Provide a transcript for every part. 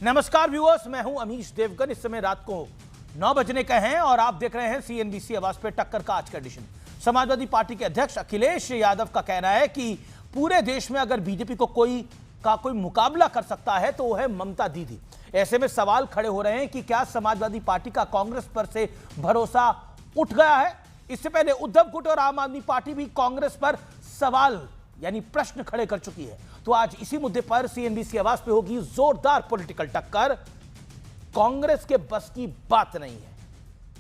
नमस्कार व्यूअर्स, मैं हूं अमीश देवगन। इस समय रात को 9 बजने का है और आप देख रहे हैं सीएनबीसी आवाज पे टक्कर का आज का एडिशन। समाजवादी पार्टी के अध्यक्ष अखिलेश यादव का कहना है कि पूरे देश में अगर बीजेपी को कोई मुकाबला कर सकता है तो वो है ममता दीदी। ऐसे में सवाल खड़े हो रहे हैं कि क्या समाजवादी पार्टी का कांग्रेस पर से भरोसा उठ गया है। इससे पहले उद्धव गुट और आम आदमी पार्टी भी कांग्रेस पर सवाल यानी प्रश्न खड़े कर चुकी है। तो आज इसी मुद्दे पर सीएनबीसी आवाज पे होगी जोरदार पॉलिटिकल टक्कर। कांग्रेस के बस की बात नहीं है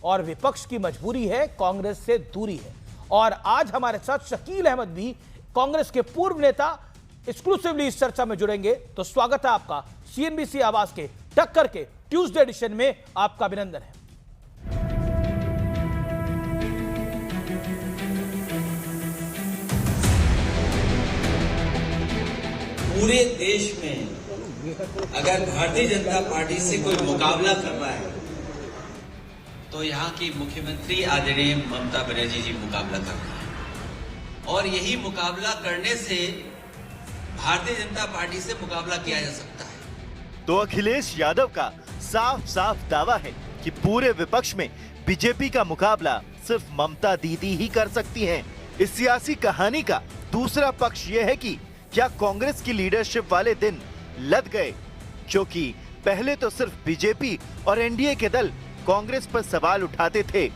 और विपक्ष की मजबूरी है, कांग्रेस से दूरी है। और आज हमारे साथ शकील अहमद भी, कांग्रेस के पूर्व नेता, एक्सक्लूसिवली इस चर्चा में जुड़ेंगे। तो स्वागत है आपका सीएनबीसी आवाज के टक्कर के ट्यूसडे एडिशन में। आपका अभिनंदन है। पूरे देश में अगर भारतीय जनता पार्टी से कोई मुकाबला कर रहा है तो यहाँ की मुख्यमंत्री आदरणीय ममता बनर्जी जी मुकाबला कर रहे हैं। और यही मुकाबला करने से भारतीय जनता पार्टी से मुकाबला किया जा सकता है। तो अखिलेश यादव का साफ साफ दावा है कि पूरे विपक्ष में बीजेपी का मुकाबला सिर्फ ममता दीदी ही कर सकती हैं। इस सियासी कहानी का दूसरा पक्ष यह है कि क्या कांग्रेस की लीडरशिप वाले दिन लद गए, क्योंकि पहले तो सिर्फ बीजेपी और एनडीए के दल कांग्रेस पर सवाल उठाते थे,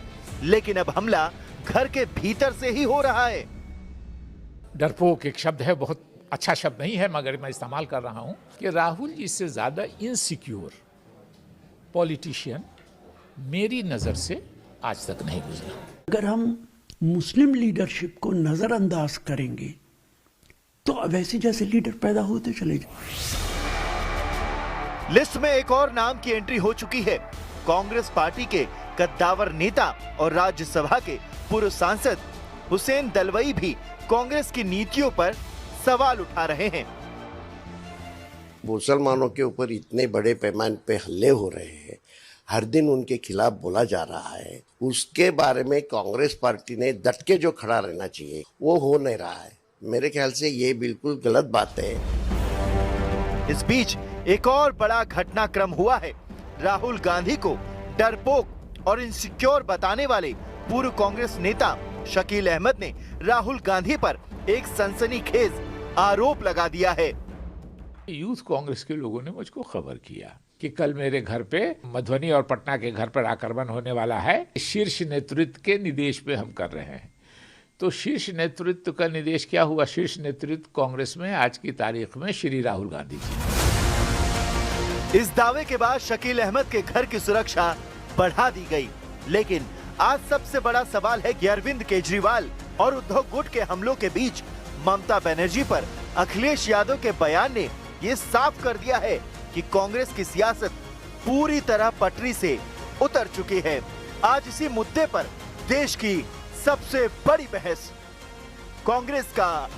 लेकिन अब हमला घर के भीतर से ही हो रहा है। डरपोक एक शब्द है, बहुत अच्छा शब्द नहीं है मगर मैं इस्तेमाल कर रहा हूं कि राहुल जी से ज्यादा इनसिक्योर पॉलिटिशियन मेरी नजर से आज तक नहीं गुजरा। अगर हम मुस्लिम लीडरशिप को नजरअंदाज करेंगे तो अब ऐसे जैसे लीडर पैदा होते चले जाए। लिस्ट में एक और नाम की एंट्री हो चुकी है। कांग्रेस पार्टी के कद्दावर नेता और राज्यसभा के पूर्व सांसद हुसैन दलवाई भी कांग्रेस की नीतियों पर सवाल उठा रहे हैं। मुसलमानों के ऊपर इतने बड़े पैमाने पे हमले हो रहे हैं, हर दिन उनके खिलाफ बोला जा रहा है, उसके बारे में कांग्रेस पार्टी ने डट के जो खड़ा रहना चाहिए वो हो नहीं रहा है। मेरे ख्याल से ये बिल्कुल गलत बात है। इस बीच एक और बड़ा घटनाक्रम हुआ है। राहुल गांधी को डरपोक और इनसिक्योर बताने वाले पूर्व कांग्रेस नेता शकील अहमद ने राहुल गांधी पर एक सनसनीखेज आरोप लगा दिया है। यूथ कांग्रेस के लोगों ने मुझको खबर किया कि कल मेरे घर पे मधुबनी और पटना के घर पर आक्रमण होने वाला है। शीर्ष नेतृत्व के निर्देश पे हम कर रहे हैं। तो शीर्ष नेतृत्व का निर्देश क्या हुआ? शीर्ष नेतृत्व कांग्रेस में आज की तारीख में श्री राहुल गांधी जी। इस दावे के बाद शकील अहमद के घर की सुरक्षा बढ़ा दी गई। लेकिन आज सबसे बड़ा सवाल है कि अरविंद केजरीवाल और उद्धव गुट के हमलों के बीच ममता बनर्जी पर अखिलेश यादव के बयान ने ये साफ कर दिया है कि कांग्रेस की सियासत पूरी तरह पटरी से उतर चुकी है। आज इसी मुद्दे पर देश की सबसे बड़ी बहस, कांग्रेस का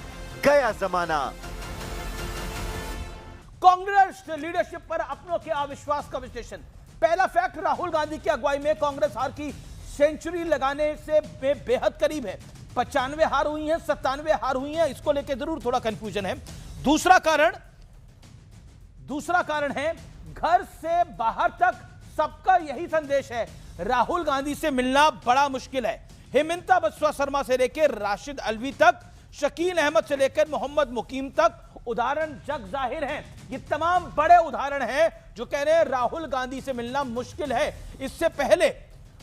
गया जमाना। कांग्रेस लीडरशिप पर अपनों के अविश्वास का विश्लेषण। पहला फैक्ट, राहुल गांधी की अगुवाई में कांग्रेस हार की सेंचुरी लगाने से बेहद करीब है। 95 हार हुई हैं, 97 हार हुई हैं, इसको लेकर जरूर थोड़ा कंफ्यूजन है। दूसरा कारण है घर से बाहर तक सबका यही संदेश है, राहुल गांधी से मिलना बड़ा मुश्किल है। हेमंता बसवा शर्मा से लेकर राशिद अलवी तक, शकील अहमद से लेकर मोहम्मद मुकीम तक उदाहरण जग जाहिर हैं। ये तमाम बड़े उदाहरण हैं जो कह रहे हैं राहुल गांधी से मिलना मुश्किल है। इससे पहले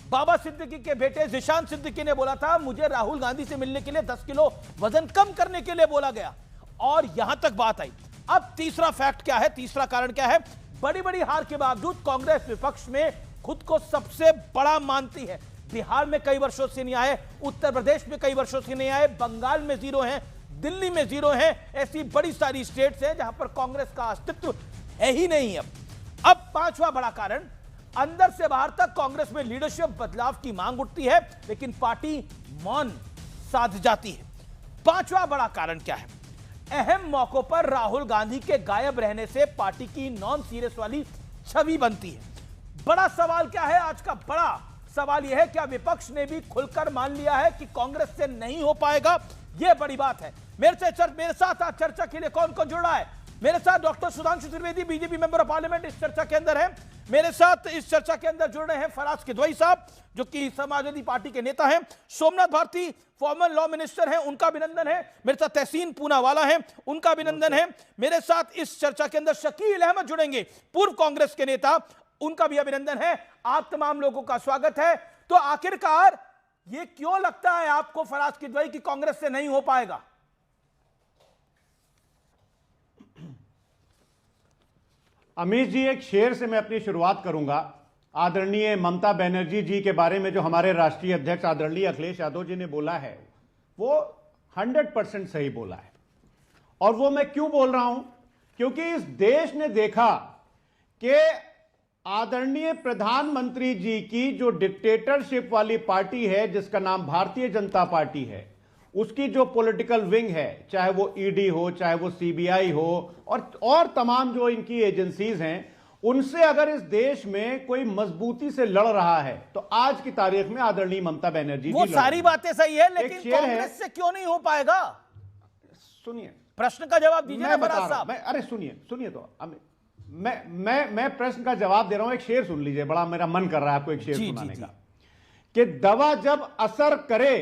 बाबा सिद्दीकी के बेटे जिशान सिद्दीकी ने बोला था, मुझे राहुल गांधी से मिलने के लिए 10 किलो वजन कम करने के लिए बोला गया और यहां तक बात आई। अब तीसरा फैक्ट क्या है, तीसरा कारण क्या है? बड़ी बड़ी हार के बावजूद कांग्रेस विपक्ष में खुद को सबसे बड़ा मानती है। बिहार में कई वर्षों से नहीं आए, उत्तर प्रदेश में कई वर्षों से नहीं आए, बंगाल में जीरो हैं, दिल्ली में जीरो हैं। ऐसी बड़ी सारी स्टेट्स हैं जहां पर कांग्रेस का अस्तित्व है ही नहीं। अब पांचवा बड़ा कारण, अंदर से बाहर तक कांग्रेस में लीडरशिप बदलाव की मांग उठती है लेकिन पार्टी मौन साध जाती है। पांचवा बड़ा कारण क्या है? अहम मौकों पर राहुल गांधी के गायब रहने से पार्टी की नॉन सीरियस वाली छवि बनती है। बड़ा सवाल क्या है? आज का बड़ा सवाल यह है, क्या विपक्ष ने भी खुलकर मान लिया है कि कांग्रेस से नहीं हो पाएगा? यह बड़ी बात है। मेरे साथ आज चर्चा के लिए कौन कौन जुड़ रहा है? मेरे साथ doctor Sudhanshu Trivedi, BJP member of parliament, इस चर्चा के अंदर हैं। मेरे साथ इस चर्चा के अंदर जुड़ रहे हैं फराज किदवई साहब, जो कि समाजवादी पार्टी के नेता हैं। Somnath Bharti former law minister हैं, उनका अभिनंदन है। मेरे साथ तहसीन पूनावाला हैं, उनका अभिनंदन है। मेरे साथ इस चर्चा के अंदर शकील अहमद जुड़ेंगे, पूर्व कांग्रेस के नेता, उनका भी अभिनंदन है। आप तमाम लोगों का स्वागत है। तो आखिरकार ये क्यों लगता है आपको फराज किदवई की कांग्रेस से नहीं हो पाएगा? अमीश जी, एक शेर से मैं अपनी शुरुआत करूंगा। आदरणीय ममता बनर्जी जी के बारे में जो हमारे राष्ट्रीय अध्यक्ष आदरणीय अखिलेश यादव जी ने बोला है, वो 100% सही बोला है। और वो मैं क्यों बोल रहा हूं? क्योंकि इस देश ने देखा कि आदरणीय प्रधानमंत्री जी की जो डिक्टेटरशिप वाली पार्टी है, जिसका नाम भारतीय जनता पार्टी है, उसकी जो पॉलिटिकल विंग है, चाहे वो ईडी हो, चाहे वो सीबीआई हो, और तमाम जो इनकी एजेंसीज हैं, उनसे अगर इस देश में कोई मजबूती से लड़ रहा है तो आज की तारीख में आदरणीय ममता बनर्जी वो सारी बातें सही है, लेकिन कांग्रेस से क्यों नहीं हो पाएगा? सुनिए, प्रश्न का जवाब दीजिए ना फराज साहब। अरे सुनिए तो मैं प्रश्न का जवाब दे रहा हूं। एक शेर सुन लीजिए, बड़ा मेरा मन कर रहा है आपको एक शेर सुनाने का, कि दवा जब असर करे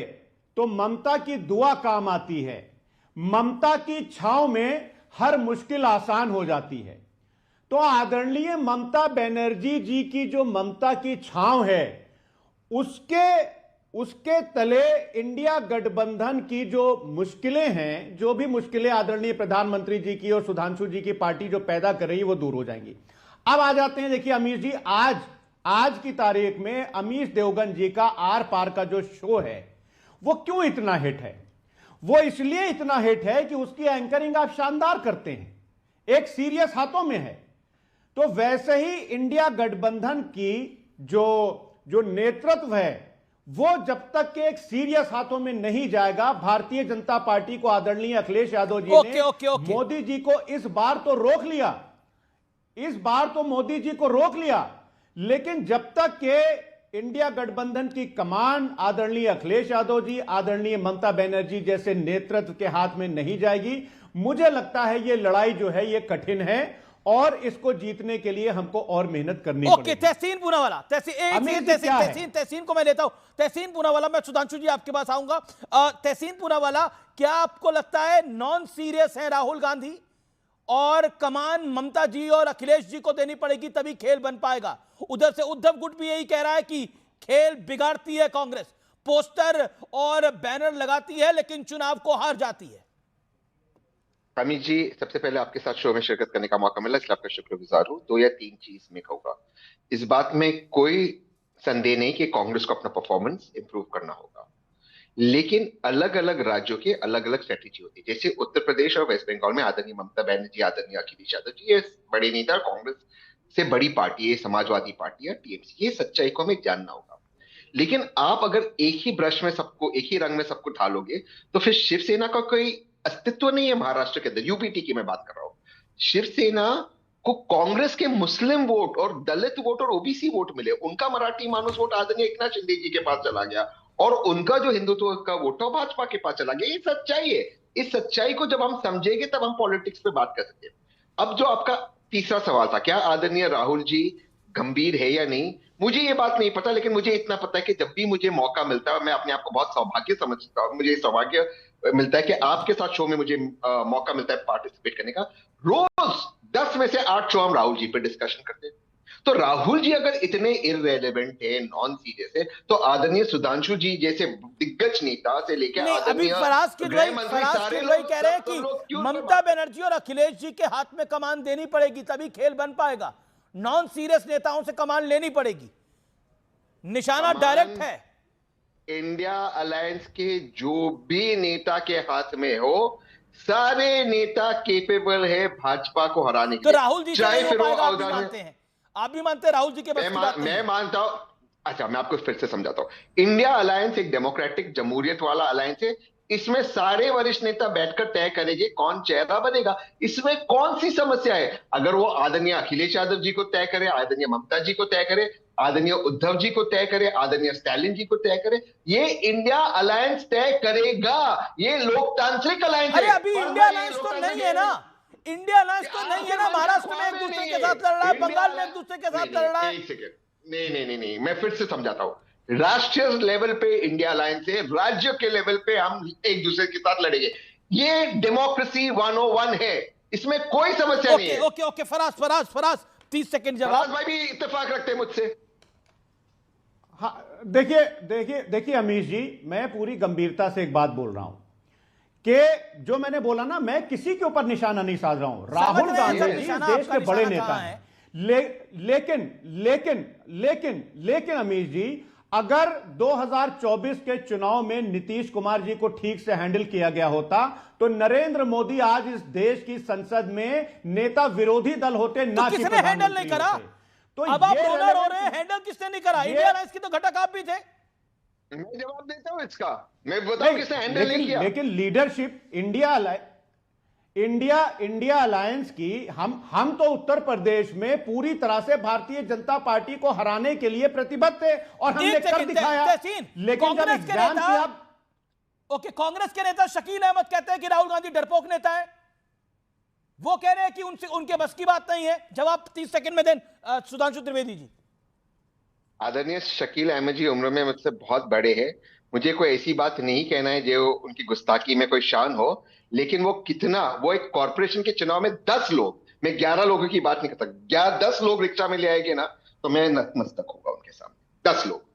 तो ममता की दुआ काम आती है, ममता की छांव में हर मुश्किल आसान हो जाती है। तो आदरणीय ममता बनर्जी जी की जो ममता की छांव है, उसके तले इंडिया गठबंधन की जो मुश्किलें हैं, जो भी मुश्किलें आदरणीय प्रधानमंत्री जी की और सुधांशु जी की पार्टी जो पैदा कर रही है, वो दूर हो जाएंगी। अब आ जाते हैं, देखिए अमीश जी, आज की तारीख में अमीश देवगन जी का आर पार का जो शो है, वो क्यों इतना हिट है? वो इसलिए इतना हिट है कि उसकी एंकरिंग आप शानदार करते हैं, एक सीरियस हाथों में है। तो वैसे ही इंडिया गठबंधन की जो नेतृत्व है, वो जब तक के एक सीरियस हाथों में नहीं जाएगा, भारतीय जनता पार्टी को आदरणीय अखिलेश यादव जी ने मोदी जी को इस बार तो रोक लिया, लेकिन जब तक के इंडिया गठबंधन की कमान आदरणीय अखिलेश यादव जी, आदरणीय ममता बनर्जी जैसे नेतृत्व के हाथ में नहीं जाएगी, मुझे लगता है ये लड़ाई जो है ये कठिन है और इसको जीतने के लिए हमको और मेहनत करनी पड़ेगी। तहसीन पूनावाला, तहसीन को मैं लेता हूं। तहसीन पूनावाला, मैं सुधांशु जी आपके पास आऊंगा। तहसीन पूनावाला, क्या आपको लगता है नॉन सीरियस है राहुल गांधी और कमान ममता जी और अखिलेश जी को देनी पड़ेगी, तभी खेल बन पाएगा? उधर से उद्धव गुट भी यही कह रहा है कि खेल बिगाड़ती है कांग्रेस, पोस्टर और बैनर लगाती है लेकिन चुनाव को हार जाती है। अमित जी, सबसे पहले आपके साथ शो में शिरकत करने का मौका मिला, इसलिए आपका शुक्रगुजार हूं। 2 या 3 चीज में कहूंगा। इस बात में कोई संदेह नहीं कि कांग्रेस को अपना परफॉर्मेंस इंप्रूव करना होगा, लेकिन अलग अलग राज्यों के अलग अलग स्ट्रेटेजी होती है। जैसे उत्तर प्रदेश और वेस्ट बंगाल में आदरणीय ममता बनर्जी, आदरणीय अखिलेश यादव जी, ये बड़े नेता, कांग्रेस से बड़ी पार्टी है, समाजवादी पार्टी है, टीएमसी, ये सच्चाई को हमें जानना होगा। लेकिन आप अगर एक ही ब्रश में सबको, एक ही रंग में सबको ढालोगे, तो फिर शिवसेना का कोई अस्तित्व नहीं है महाराष्ट्र के अंदर। यूपीटी की मैं बात कर रहा हूं। शिवसेना को कांग्रेस के मुस्लिम वोट और दलित वोट और ओबीसी वोट मिले, उनका मराठी मानुस वोट आदरणीय एकनाथ शिंदे जी के पास चला गया और उनका जो हिंदुत्व का वोट था भाजपा के पास चला गया। ये सच्चाई है। इस सच्चाई को जब हम समझेंगे तब हम पॉलिटिक्स पे बात कर सकते हैं। अब जो आपका तीसरा सवाल था, क्या आदरणीय राहुल जी गंभीर है या नहीं, मुझे ये बात नहीं पता, लेकिन मुझे इतना पता है कि जब भी मुझे मौका मिलता है, मैं अपने आप को बहुत सौभाग्य समझता हूं, मुझे सौभाग्य मिलता है कि आपके साथ शो में मुझे मौका मिलता है पार्टिसिपेट करने का। रोज 10 में से 8 शो हम राहुल जी पे डिस्कशन करते हैं। तो राहुल जी अगर इतने इररेलेवेंट है, नॉन सीरियस है, तो आदरणीय सुधांशु जी जैसे दिग्गज नेता से लेकर आदरणीय फराज किदवई कह रहे हैं कि ममता बनर्जी और अखिलेश जी के हाथ में कमान देनी पड़ेगी, तभी खेल बन पाएगा। नॉन सीरियस नेताओं से कमान लेनी पड़ेगी, निशाना डायरेक्ट है। इंडिया अलायंस के जो भी नेता के हाथ में हो, सारे नेता केपेबल है भाजपा को हराने के। तो राहुल जी चाहे फिर आप भी मानते हैं, आप भी मानते हैं राहुल जी के बस की बात नहीं? मैं मानता हूं। अच्छा, मैं आपको फिर से समझाता हूं। इंडिया अलायंस एक डेमोक्रेटिक जमहूरियत वाला अलायंस है। इसमें सारे वरिष्ठ नेता बैठकर तय करेंगे कौन चेहरा बनेगा। इसमें कौन सी समस्या है? अगर वो आदरणीय अखिलेश यादव जी को तय करे, आदरणीय ममता जी को तय करे, आदरणीय उद्धव जी को तय करे, आदरणीय स्टालिन जी को तय करे, ये इंडिया अलायंस तय करेगा। ये लोकतांत्रिक अलायंस है। अरे अभी इंडिया अलायंस तो नहीं है ना, इंडिया अलायंस तो नहीं है ना, महाराष्ट्र में एक दूसरे के साथ लड़ रहा है, बंगाल में एक दूसरे के साथ लड़ रहा है। एक सेकेंड, नहीं, मैं फिर से समझाता हूं। राष्ट्रीय लेवल पे इंडिया अलायंस है, राज्य के लेवल पे हम एक दूसरे के साथ लड़ेंगे। ये डेमोक्रेसी 101 है, इसमें कोई समस्या नहीं है। ओके फराज 30 सेकंड जवाब। फराज भाई भी इत्तेफाक रखते हैं मुझसे। हाँ, देखिए अमीश जी, मैं पूरी गंभीरता से एक बात बोल रहा हूं कि जो मैंने बोला ना, मैं किसी के ऊपर निशाना नहीं साध रहा हूं। राहुल गांधी जी देश के बड़े नेता हैं, लेकिन अमीश जी, अगर 2024 के चुनाव में नीतीश कुमार जी को ठीक से हैंडल किया गया होता तो नरेंद्र मोदी आज इस देश की संसद में नेता विरोधी दल होते, ना कि किसने हैंडल नहीं करा? तो अब आप डोनर हो रहे हैं, हैंडल किसने नहीं करा? इंडिया अलायंस की तो घटक आप भी थे। मैं जवाब देता हूं इसका, मैं बताऊं किसने हैंडल नहीं किया। लेकिन लीडरशिप इंडिया अलायंस की हम तो उत्तर प्रदेश में पूरी तरह से भारतीय जनता पार्टी को हराने के लिए प्रतिबद्ध थे और हमने कर दिखाया। लेकिन जब एग्जाम किया, कांग्रेस के नेता शकील अहमद कहते हैं कि राहुल गांधी डरपोक नेता है, वो कह रहे हैं कि उनके बस की बात नहीं है। जवाब 30 सेकंड में दें सुधांशु त्रिवेदी जी। आदरणीय शकील अहमद जी उम्र में मुझसे बहुत बड़े हैं, मुझे कोई ऐसी बात नहीं कहना है जो उनकी गुस्ताखी में कोई शान हो, लेकिन वो एक कॉर्पोरेशन के चुनाव में 10 लोग, मैं 11 लोगों की बात नहीं करता, 10 लोग रिक्शा में ले आएंगे ना तो मैं नतमस्तक होगा उनके सामने, 10 लोग।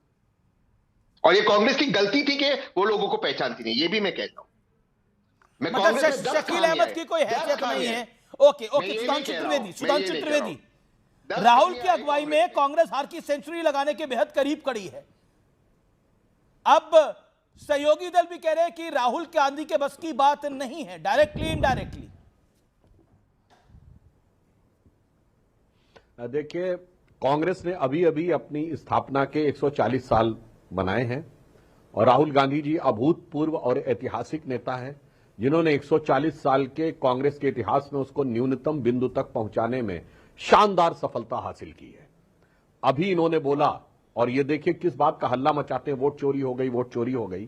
और ये कांग्रेस की गलती थी कि वो लोगों को पहचानती नहीं, ये भी मैं कहता हूं। मतलब शकील अहमद की कोई हैसियत नहीं है। ओके सुधांशु त्रिवेदी, राहुल की अगुवाई में कांग्रेस हार की सेंचुरी लगाने के बेहद करीब खड़ी है। अब सहयोगी दल भी कह रहे हैं कि राहुल गांधी के बस की बात नहीं है, डायरेक्टली इनडायरेक्टली। देखिए, कांग्रेस ने अभी अभी अपनी स्थापना के 140 साल बनाए हैं और राहुल गांधी जी अभूतपूर्व और ऐतिहासिक नेता हैं, जिन्होंने 140 साल के कांग्रेस के इतिहास में उसको न्यूनतम बिंदु तक पहुंचाने में शानदार सफलता हासिल की है। अभी इन्होंने बोला, और ये देखिए किस बात का हल्ला मचाते हैं, वोट चोरी हो गई।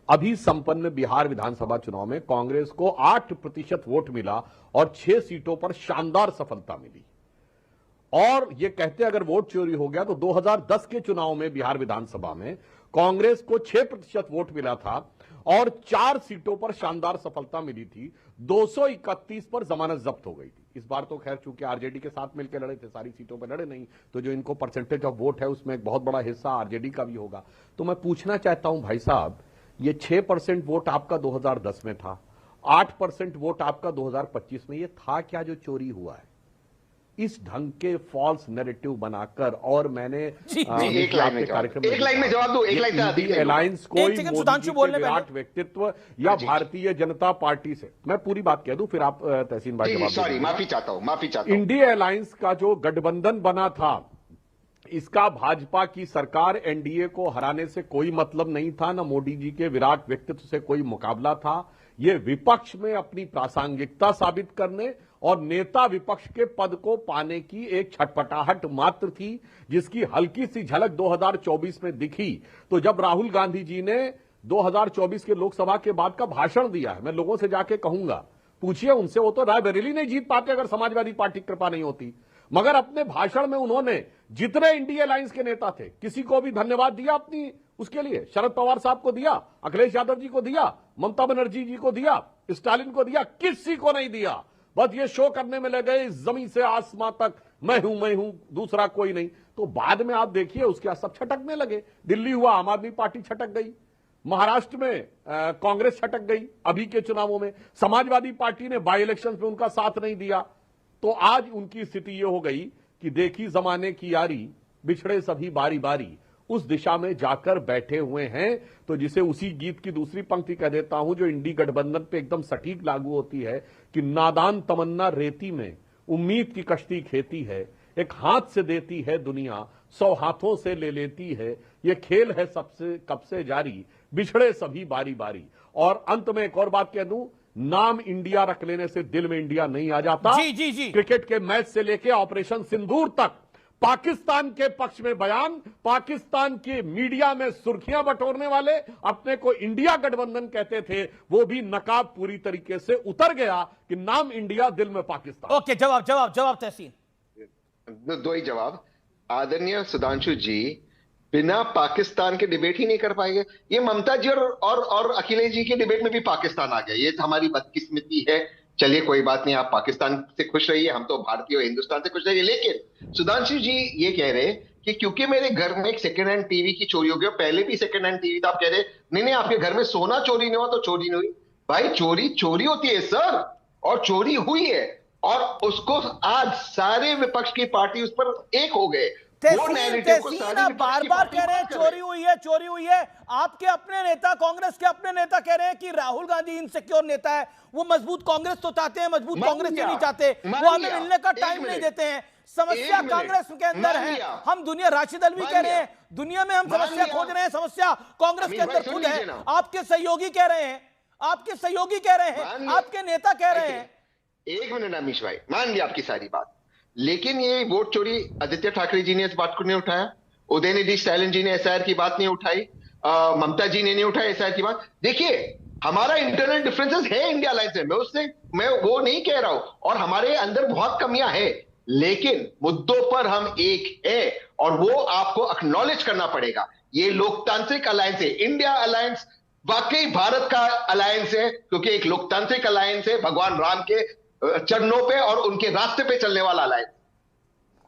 अभी संपन्न बिहार विधानसभा चुनाव में कांग्रेस को 8% वोट मिला और 6 सीटों पर शानदार सफलता मिली। और ये कहते अगर वोट चोरी हो गया तो 2010 के चुनाव में बिहार विधानसभा में कांग्रेस को 6% वोट मिला था और 4 सीटों पर शानदार सफलता मिली थी, 231 पर जमानत जब्त हो गई थी। इस बार तो खैर चूंकि आरजेडी के साथ मिलकर लड़े थे, सारी सीटों पर लड़े नहीं, तो जो इनको परसेंटेज ऑफ वोट है उसमें एक बहुत बड़ा हिस्सा आरजेडी का भी होगा। तो मैं पूछना चाहता हूं भाई साहब, ये 6% वोट आपका 2010 में था, 8% वोट आपका 2025 में, ये था क्या जो चोरी हुआ है? इस ढंग के फॉल्स नैरेटिव बनाकर, और मैंने एक लाइन में जवाब दो, एक लाइन में अलायंस कोई विराट व्यक्तित्व या भारतीय जनता पार्टी से, मैं पूरी बात कह दूं फिर आप तहसीन भाई जवाब। सॉरी, माफी चाहता हूं। इंडिया अलायंस का जो गठबंधन बना था, इसका भाजपा की सरकार एनडीए को हराने से कोई मतलब नहीं था, न मोदी जी के विराट व्यक्तित्व से कोई मुकाबला था। ये विपक्ष में अपनी प्रासंगिकता साबित करने और नेता विपक्ष के पद को पाने की एक छटपटाहट मात्र थी, जिसकी हल्की सी झलक 2024 में दिखी। तो जब राहुल गांधी जी ने 2024 के लोकसभा के बाद का भाषण दिया है, मैं लोगों से जाके कहूंगा, पूछिए उनसे, वो तो रायबरेली नहीं जीत पाते अगर समाजवादी पार्टी की कृपा नहीं होती। मगर अपने भाषण में उन्होंने जितने इंडिया अलायंस के नेता थे, किसी को भी धन्यवाद दिया अपनी उसके लिए, शरद पवार साहब को दिया, अखिलेश यादव जी को दिया, ममता बनर्जी जी को दिया, स्टालिन को दिया, किसी को नहीं दिया। बस ये शो करने में लग गए जमीन से आसमां तक, मैं हूं, दूसरा कोई नहीं। तो बाद में आप देखिए उसके सब छटकने लगे। दिल्ली हुआ, आम आदमी पार्टी छटक गई, महाराष्ट्र में कांग्रेस छटक गई, अभी के चुनावों में समाजवादी पार्टी ने बाई इलेक्शन में उनका साथ नहीं दिया। तो आज उनकी स्थिति यह हो गई कि देखी जमाने की यारी, बिछड़े सभी बारी बारी, उस दिशा में जाकर बैठे हुए हैं। तो जिसे उसी गीत की दूसरी पंक्ति कह देता हूं जो इंडी गठबंधन पे एकदम सटीक लागू होती है कि नादान तमन्ना रेती में उम्मीद की कश्ती खेती है, एक हाथ से देती है दुनिया 100 हाथों से ले लेती है, ये खेल है सबसे कब से जारी, बिछड़े सभी बारी बारी। और अंत में एक और बात कह दूं, नाम इंडिया रख लेने से दिल में इंडिया नहीं आ जाता। जी। क्रिकेट के मैच से लेकर ऑपरेशन सिंदूर तक पाकिस्तान के पक्ष में बयान, पाकिस्तान की मीडिया में सुर्खियां बटोरने वाले, अपने को इंडिया गठबंधन कहते थे, वो भी नकाब पूरी तरीके से उतर गया कि नाम इंडिया दिल में पाकिस्तान। ओके, जवाब तहसीन। दो ही जवाब। आदरणीय सुधांशु जी बिना पाकिस्तान के डिबेट ही नहीं कर पाएंगे। ये ममता जी और अखिलेश जी के डिबेट में भी पाकिस्तान आ गया। ये हमारी बदकिस्मती है। चलिए कोई बात नहीं, आप पाकिस्तान से खुश रहिए, हम तो भारतीय और हिंदुस्तान से खुश रहिए। लेकिन सुधांशु जी ये कह रहे कि क्योंकि मेरे घर में एक सेकंड हैंड टीवी की चोरी हो गई, पहले भी सेकंड हैंड टीवी था, आप कह रहे नहीं आपके घर में सोना चोरी नहीं हुआ तो चोरी नहीं हुई। भाई चोरी होती है सर, और चोरी हुई है, और उसको आज सारे विपक्ष की पार्टी उस पर एक हो गए। तहसीन आप बार कह रहे हैं चोरी हुई है। आपके अपने नेता, कांग्रेस के अपने नेता कह रहे हैं कि राहुल गांधी इनसिक्योर नेता है, वो मजबूत कांग्रेस तो चाहते हैं, मजबूत कांग्रेस ही नहीं चाहते, वो हमें मिलने का टाइम नहीं देते हैं। समस्या कांग्रेस के अंदर है। हम दुनिया, राशिद अल्वी कह रहे हैं दुनिया में हम समस्या खोज रहे हैं, समस्या कांग्रेस के अंदर खुद है। आपके सहयोगी कह रहे हैं, आपके नेता कह रहे हैं। एक मिनट अमीश भाई, मान लिया आपकी सारी बात, लेकिन ये वोट चोरी आदित्य ठाकरे जी ने इस बात को नहीं उठाया, उदयनिधि स्टालिन जी ने एसआईआर की बात नहीं उठाई, ममता जी ने नहीं उठाई एसआईआर की बात। देखिए हमारा इंटरनल डिफरेंसेस है इंडिया अलायंस में, मैं वो नहीं कह रहा हूं, और हमारे अंदर बहुत कमियां है, लेकिन मुद्दों पर हम एक है, और वो आपको एक्नॉलेज करना पड़ेगा। ये लोकतांत्रिक अलायंस है, इंडिया अलायंस वाकई भारत का अलायंस है, क्योंकि एक लोकतांत्रिक अलायंस है, भगवान राम के चरणों पे और उनके रास्ते पे चलने वाला अलायंस।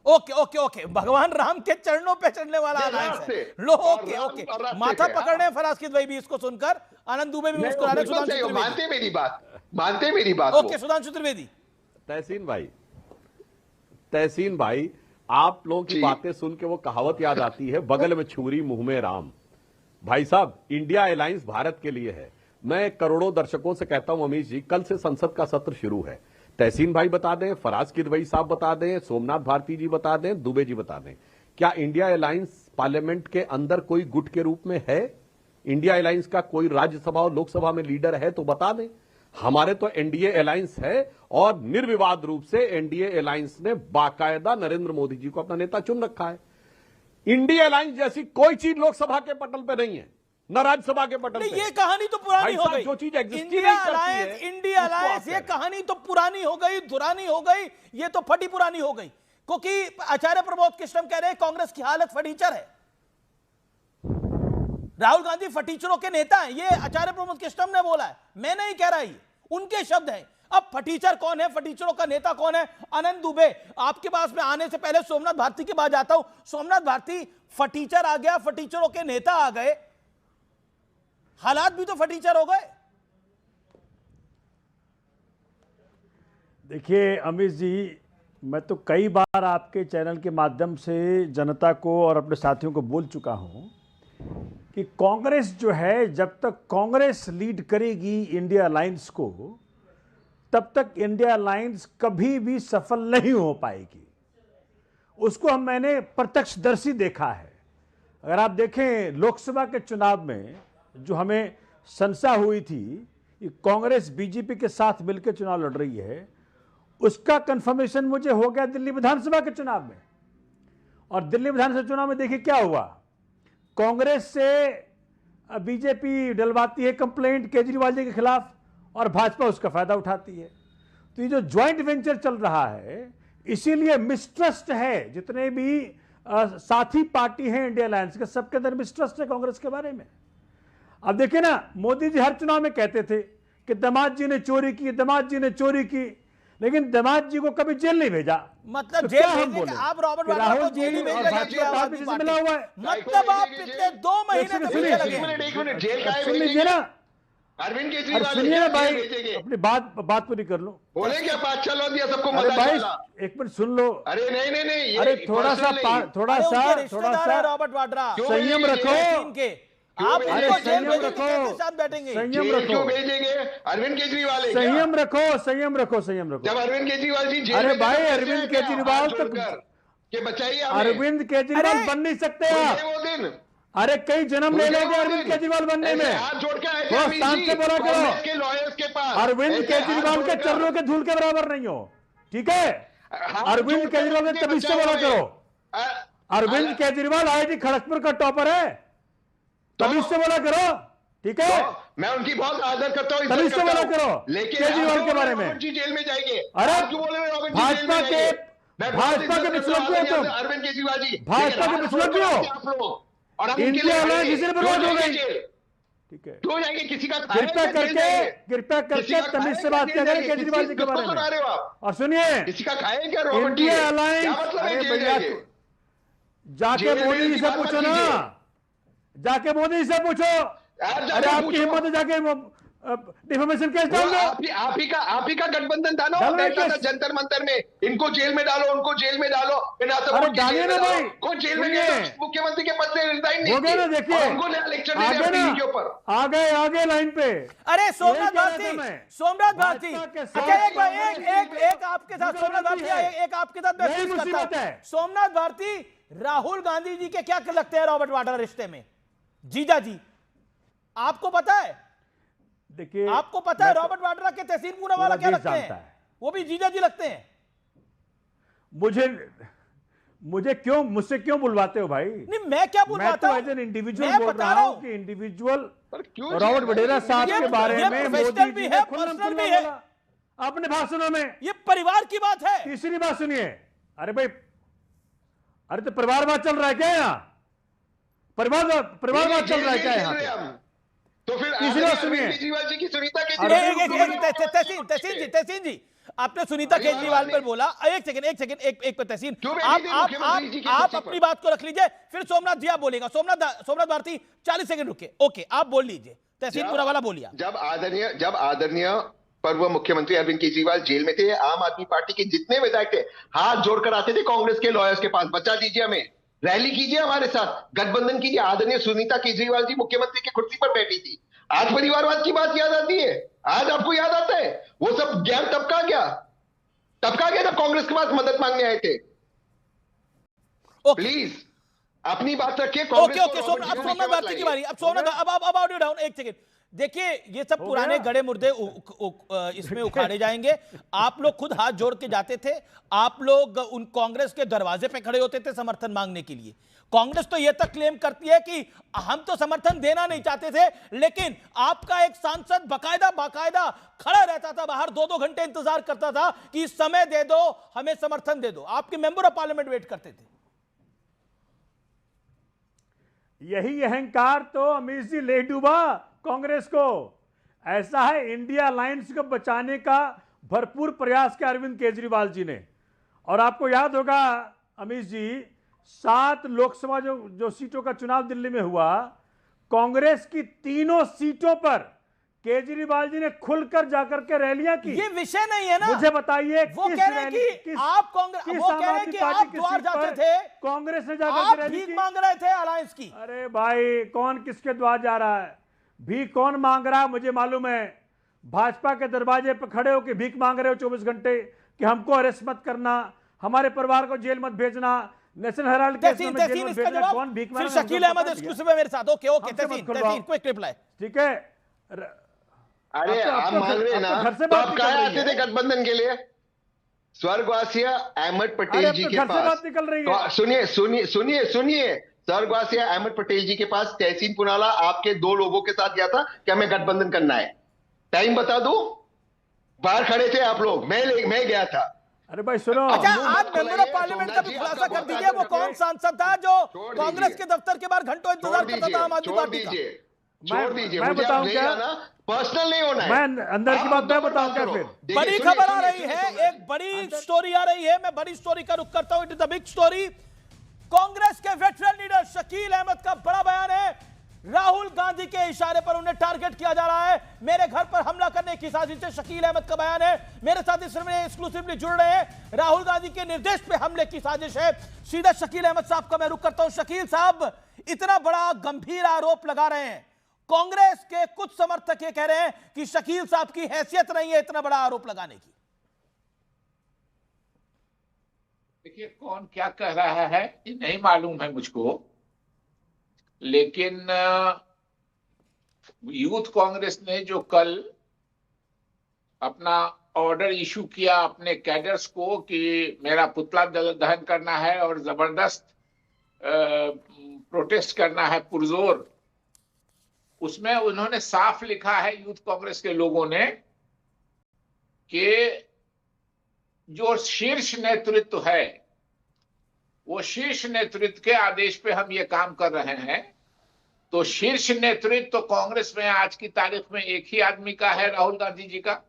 ओके, भगवान राम के चरणों पे चलने वाला अलायंस है। लो ओके, माथा पकड़ रहे हैं फराज किद भाई भी इसको सुनकर, आनंद दुबे भी मुस्कुरा रहे हैं। मानते मेरी बात। ओके, सुधांशु त्रिवेदी। तहसीन भाई, आप लोगों की बातें सुन के वो कहावत याद आती है, बगल में छुरी मुंह में राम। भाई साहब, इंडिया अलायंस भारत के लिए है। मैं करोड़ों दर्शकों से कहता हूं अमीश जी, कल से संसद का सत्र शुरू है। तहसीन भाई बता दें, फराज किदवई साहब बता दें, सोमनाथ भारती जी बता दें, दुबे जी बता दें, क्या इंडिया अलायंस पार्लियामेंट के अंदर कोई गुट के रूप में है? इंडिया अलायंस का कोई राज्यसभा और लोकसभा में लीडर है तो बता दें। हमारे तो एनडीए अलायंस है, और निर्विवाद रूप से एनडीए अलायंस ने बाकायदा नरेंद्र मोदी जी को अपना नेता चुन रखा है। इंडिया अलायंस जैसी कोई चीज लोकसभा के पटल पे नहीं है, न राज्यसभा के पटल पे। ये कहानी तो पुरानी हो गई। जो चीज इंडिया अलायंस ये कहानी तो पुरानी हो गई, दुरानी हो गई, ये तो फटी पुरानी हो गई, क्योंकि आचार्य प्रमोद कृष्णम कह रहे हैं कांग्रेस की हालत फटीचर है। राहुल गांधी फटीचरों के नेता हैं, ये आचार्य प्रमोद कृष्णम ने बोला है, मैं नहीं कह रहा, ये उनके शब्द हैं। अब फटीचर कौन है, फटीचरों का नेता कौन है? आनंद दुबे, आपके पास में आने से पहले सोमनाथ भारती के बाद जाता हूं। सोमनाथ भारती, फटीचर आ गया, फटीचरों के नेता आ गए, हालात भी तो फटीचर हो गए। देखिए अमित जी, मैं तो कई बार आपके चैनल के माध्यम से जनता को और अपने साथियों को बोल चुका हूं कि कांग्रेस जो है, जब तक कांग्रेस लीड करेगी इंडिया अलायंस को, तब तक इंडिया अलायंस कभी भी सफल नहीं हो पाएगी। उसको मैंने प्रत्यक्षदर्शी देखा है। अगर आप देखें लोकसभा के चुनाव में जो हमें संशय हुई थी कि कांग्रेस बीजेपी के साथ मिलकर चुनाव लड़ रही है, उसका कंफर्मेशन मुझे हो गया दिल्ली विधानसभा के चुनाव में। और दिल्ली विधानसभा चुनाव में देखिए क्या हुआ, कांग्रेस से बीजेपी डलवाती है कंप्लेंट केजरीवाल जी के खिलाफ, और भाजपा उसका फायदा उठाती है। तो ये जो ज्वाइंट वेंचर चल रहा है, इसीलिए मिसट्रस्ट है। जितने भी साथी पार्टी हैं इंडिया अलायंस के, सबके अंदर मिसट्रस्ट है कांग्रेस के बारे में। अब देखिए ना, मोदी जी हर चुनाव में कहते थे कि दामाद जी ने चोरी की, दामाद जी ने चोरी की, लेकिन दामाद जी को कभी जेल नहीं भेजा। मतलब तो जेल क्या हम भेजने बोले? आप रॉबर्ट वाड्रा राहुल को जी जेल ही और भेजा भाजपा पार्टी से मिला हुआ है। मतलब आप पिछले 2 महीने से पीछे लगे। एक मिनट, जेल का सुन लीजिए ना, अरविंद अरे केजरीवाल सुनिए ना भाई, अपनी बात पूरी कर लो। बोले क्या बात चलो दिया सबको अरे मजा भाई चला। एक मिनट सुन लो। अरे नहीं अरे थोड़ा सा रॉबर्ट वाड्रा संयम रखो। आप अरे उनको जेल संयम भेजने रखो, के साथ बैठेंगे। संयम रखो, क्यों भेजेंगे अरविंद केजरीवाल? संयम रखो, संयम रखो, संयम रखो। जब अरविंद केजरीवाल जी जेल अरे में भाई, गए, अरविंद केजरीवाल तक के बचाइए अरविंद केजरीवाल बन नहीं सकते आप। वो दिन अरे कई जन्म ले लोगे अरविंद केजरीवाल बनने में। हाथ जोड़ के आए थे थोड़ा अमित शांत जी, से बोला करो। कांग्रेस के लॉयर्स के पास अरविंद ऐसे केजरीवाल हाथ के जोड़कर- चरणों के धूल के बराबर नहीं हो, ठीक है? हाथ अरविंद जोड़कर केजरीवाल के अपने तमीज से बचाओ बोला हमें। करो। अरविंद केजरीवाल आईआईटी खड़गपुर का टॉपर है, तभी इससे बोला करो, ठीक है? मैं उनकी बहुत आदर करता हूँ, तभी इससे बोला करो लेकिन केजरीवाल के बारे में। रॉबर्ट जी जेल में जाएंगे। अरे आप क्यों बोल रहे हो रॉबर्ट जी जेल में भाजपा जाएंगे? के पिछलक भी हो तुम, अरविंद केजरीवाल जी, भाजपा के पिछलक भी हो, आप लोग, और हम इंडिया अलायंस इसी ने बर्बाद हो गई। ठीक है, क्यों जाएंगे? किसी का कृपया करके तमीज से बात करें केजरीवाल जी के बारे में। और सुनिए, किसी का खाए क्या रॉबर्ट जी? इंडिया अलायंस, मतलब अरे भैया जाके मोदी जी से पूछो ना, जाके मोदी जी से पूछो। अरे आपकी हिम्मत है जाके डिफेमेशन केस डाल दो। आप ही का गठबंधन था ना, बैठा था जंतर मंतर में, इनको जेल में डालो, उनको जेल में डालो, अरे डालिए ना भाई, कौन जेल में गया? मुख्यमंत्री के पद से रिजाइन नहीं हो गया ना, देखिए आगे लाइन पे। अरे सोमनाथ भारती, अच्छा एक आपके साथ सोमनाथ भारती, एक आपके साथ मैं पूछ सकता हूं। सोमनाथ भारती, राहुल गांधी जी के क्या लगते हैं रॉबर्ट वाड्रा रिश्ते में? जीजा जी, आपको पता है? देखिए, आपको पता है रॉबर्ट वाड्रा के तहसीन पूनावाला क्या लगते हैं? वो भी जीजा जी लगते हैं। मुझसे क्यों बुलवाते हो भाई? नहीं, मैं क्या बुलवाता हूं? मैं तो एज एन इंडिविजुअल बोल रहा हूं कि इंडिविजुअल रॉबर्ट वडेरा साहब के बारे में मोदी जी ने पर्सनल भी है अपने भाषणों में। ये परिवार की बात है। तीसरी बात सुनिए, अरे भाई, अरे तो परिवारवाद चल रहा है क्या यहाँ? परिवारवाद चल रहा है क्या यहाँ? तो फिर सुनिए, केजरीवाल जी की सुनीता तहसीन जी, आपने सुनीता केजरीवाल पर बोला। एक सेकंड तहसीन, आप अपनी बात को रख लीजिए, फिर सोमनाथ जी आप बोलेगा। सोमनाथ भारती 40 सेकंड रुके, ओके आप बोल लीजिए। तहसीन पूनावाला बोलिए। जब आदरणीय पूर्व मुख्यमंत्री अरविंद केजरीवाल जेल में थे, आम आदमी पार्टी के जितने विधायक थे हाथ जोड़कर आते थे कांग्रेस के लॉयर्स के पास, बचा दीजिए हमें, रैली कीजिए हमारे साथ, गठबंधन कीजिए। आदरणीय सुनीता केजरीवाल जी मुख्यमंत्री की कुर्सी पर बैठी थी। आज परिवारवाद की बात याद आती है? आज आपको याद आता है? वो सब ज्ञान तब का गया जब कांग्रेस के पास मदद मांगने आए थे। प्लीज अपनी बात रखिए। ओके सोमनाथ भारती की बारी। अब सोमनाथ, अब ऑडियो डाउन, एक सेकंड। देखिए, ये सब पुराने गड़े मुर्दे इसमें उखाड़े जाएंगे। आप लोग खुद हाथ जोड़ के जाते थे, आप लोग उन कांग्रेस के दरवाजे पे खड़े होते थे समर्थन मांगने के लिए। कांग्रेस तो यह तक क्लेम करती है कि हम तो समर्थन देना नहीं चाहते थे, लेकिन आपका एक सांसद बाकायदा खड़ा रहता था बाहर, 2-2 घंटे इंतजार करता था कि समय दे दो, हमें समर्थन दे दो। आपके मेंबर ऑफ पार्लियामेंट वेट करते थे। यही अहंकार तो अमित जी ले डूबा कांग्रेस को। ऐसा है, इंडिया अलायंस को बचाने का भरपूर प्रयास किया अरविंद केजरीवाल जी ने। और आपको याद होगा अमित जी, 7 लोकसभा जो सीटों का चुनाव दिल्ली में हुआ, कांग्रेस की 3 सीटों पर केजरीवाल जी ने खुलकर जाकर के रैलियां की। ये विषय नहीं है ना, मुझे बताइए। वो कह रहे हैं कि आप कांग्रेस, वो कह रहे हैं कि आप द्वार जाते थे, कांग्रेस ने जाकर आप भीख मांग रहे थे अलायंस की। अरे भाई, कौन किसके द्वार जा रहा है? भीख कौन मांग रहा है मुझे मालूम है। भाजपा के दरवाजे पर खड़े होकर भीख मांग रहे हो 24 घंटे कि हमको अरेस्ट मत करना, हमारे परिवार को जेल मत भेजना, नेशनल हेराल्ड के जेल मत भेजना। कौन भीख मांग रहा है? शकील अहमद एक्सक्लूसिव है मेरे साथ। ओके तहसीन क्विक रिप्लाई। ठीक है। अरे आप मांग रहे ना, तो आप कहाँ आते थे गठबंधन के लिए? स्वर्गवासी अहमद पटेल जी के पास निकल रही है। सुनिए, स्वर्गवासी अहमद पटेल जी के पास तहसीन पुनावाला आपके 2 लोगों के साथ गया था कि हमें गठबंधन करना है। टाइम बता दो, बाहर खड़े थे आप लोग, मैं गया था। अरे भाई सुनो, अच्छा आज मेंबर ऑफ पार्लियामेंट का भी खुलासा कर दीजिए, वो कौन सांसद था जो कांग्रेस के दफ्तर के बाहर घंटों इंतजार करता था आम आदमी पार्टी का? छोड़ दीजिए, मैं बताऊं क्या? पर्सनल नहीं होना है। मैं अंदर की बात मैं बताऊं क्या? फिर बड़ी खबर आ रही है, एक बड़ी स्टोरी आ रही है। मैं बड़ी स्टोरी का रुख करता हूं। It is the big story. Congress के वेटरन लीडर शकील अहमद का बड़ा बयान है। राहुल गांधी के इशारे पर उन्हें टारगेट किया जा रहा है। मेरे घर पर हमला करने की साजिश से शकील अहमद का बयान है। मेरे साथ इसमें एक्सक्लूसिवली जुड़ रहे हैं। राहुल गांधी के निर्देश पे हमले की साजिश है। सीधा शकील अहमद साहब का मैं रुख करता हूं। शकील साहब, इतना बड़ा गंभीर आरोप लगा रहे हैं, कांग्रेस के कुछ समर्थक ये कह रहे हैं कि शकील साहब की हैसियत नहीं है इतना बड़ा आरोप लगाने की। देखिए, कौन क्या कह रहा है ये नहीं मालूम है मुझको, लेकिन यूथ कांग्रेस ने जो कल अपना ऑर्डर इशू किया अपने कैडर्स को कि मेरा पुतला दहन करना है और जबरदस्त प्रोटेस्ट करना है पुरजोर, उसमें उन्होंने साफ लिखा है यूथ कांग्रेस के लोगों ने कि जो शीर्ष नेतृत्व है वो शीर्ष नेतृत्व के आदेश पे हम ये काम कर रहे हैं। तो शीर्ष नेतृत्व तो कांग्रेस में आज की तारीख में एक ही आदमी का है, राहुल गांधी जी का।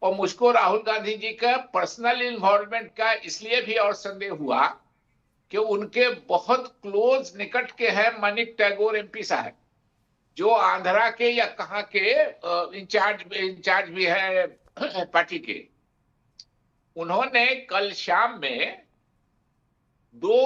और मुझको राहुल गांधी जी का पर्सनल इन्वॉल्वमेंट का इसलिए भी और संदेह हुआ कि उनके बहुत क्लोज निकट के हैं मनिक टैगोर एमपी साहब, जो आंध्रा के या कहां के इंचार्ज भी है पार्टी के। उन्होंने कल शाम में 2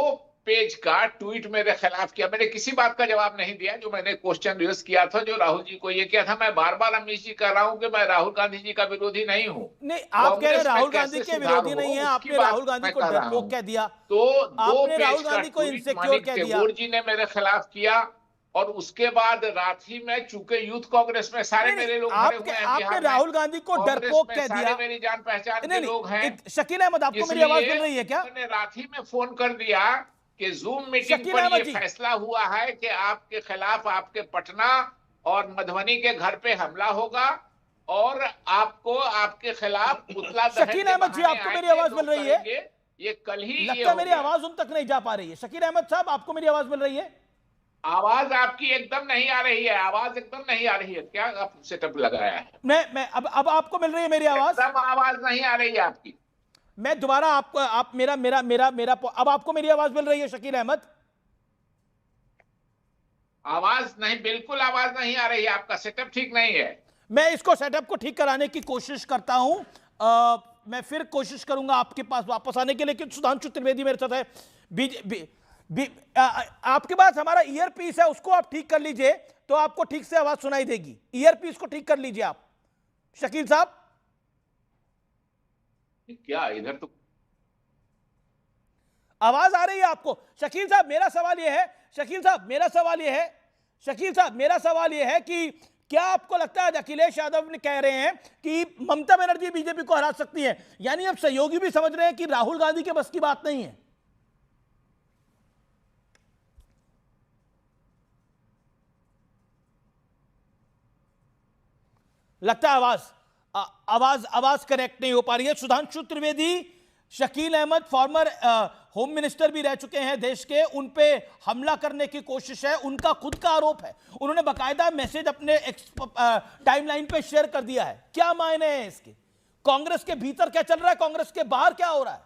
पेज का ट्वीट मेरे खिलाफ किया। मैंने किसी बात का जवाब नहीं दिया जो मैंने क्वेश्चन रेज किया था, जो राहुल जी को ये किया था। मैं बार बार अमीश जी कह रहा हूं कि मैं राहुल गांधी जी का विरोधी नहीं हूं। नहीं, आप कह रहे राहुल गांधी के विरोधी नहीं है, आपने राहुल गांधी को डरपोक कह दिया, तो आपने राहुल गांधी को इनसिक्योर कह दिया। टैगोर जी ने मेरे खिलाफ किया और उसके बाद रांची में चूंकि यूथ कांग्रेस में सारे मेरे लोग भरे हुए हैं, आपने राहुल गांधी को डरपोक कह दिया। मेरी जान पहचान के लोग हैं। शकील अहमद, आपको मेरी आवाज मिल रही है क्या? मैंने रांची में फोन कर दिया कि जूम मीटिंग पर ये फैसला हुआ है कि आपके खिलाफ आपके पटना और मधुबनी के घर पे हमला होगा और आपको आपके खिलाफ पुतला दहन। शकील अहमद जी, आपको मेरी आवाज मिल रही है? ये कल ही लगता है मेरी आवाज उन तक नहीं जा पा रही है। शकील अहमद साहब, आपको मेरी आवाज मिल रही है? आवाज आपकी एकदम नहीं आ रही है, आवाज एकदम नहीं आ रही है। क्या आप सेटअप लगाया है? मैं अब आपको मिल रही है मेरी आवाज? एकदम आवाज नहीं आ रही है आपकी। मैं दोबारा आपको मेरा अब आपको मेरी आवाज मिल रही है शकील अहमद? आवाज नहीं, बिल्कुल आवाज नहीं आ रही है, आपका सेटअप ठीक नहीं है। मैं इसको सेटअप को ठीक कराने की कोशिश करता हूं। मैं फिर कोशिश करूंगा आपके पास वापस आने के लिए, लेकिन सुधांशु त्रिवेदी मेरे साथ है। आपके पास हमारा ईयरपीस है, उसको आप ठीक कर लीजिए तो आपको ठीक से आवाज सुनाई देगी। ईयरपीस को ठीक कर लीजिए आप शकील साहब। क्या इधर तो आवाज आ रही है आपको? शकील साहब मेरा सवाल यह है, शकील साहब मेरा सवाल यह है कि क्या आपको लगता है अखिलेश यादव ने कह रहे हैं कि ममता बनर्जी बीजेपी को हरा सकती है, यानी अब सहयोगी भी समझ रहे हैं कि राहुल गांधी के बस की बात नहीं है? लगता है आवाज करेक्ट नहीं हो पा रही है। Sudhanshu Trivedi, Shakeel Ahmed former home minister भी रह चुके हैं देश के, उन पे हमला करने की कोशिश है, उनका खुद का आरोप है। उन्होंने बकायदा मैसेज अपने टाइमलाइन पे शेयर कर दिया है। क्या मायने हैं इसके? कांग्रेस के भीतर क्या चल रहा है, कांग्रेस के बाहर क्या हो रहा है?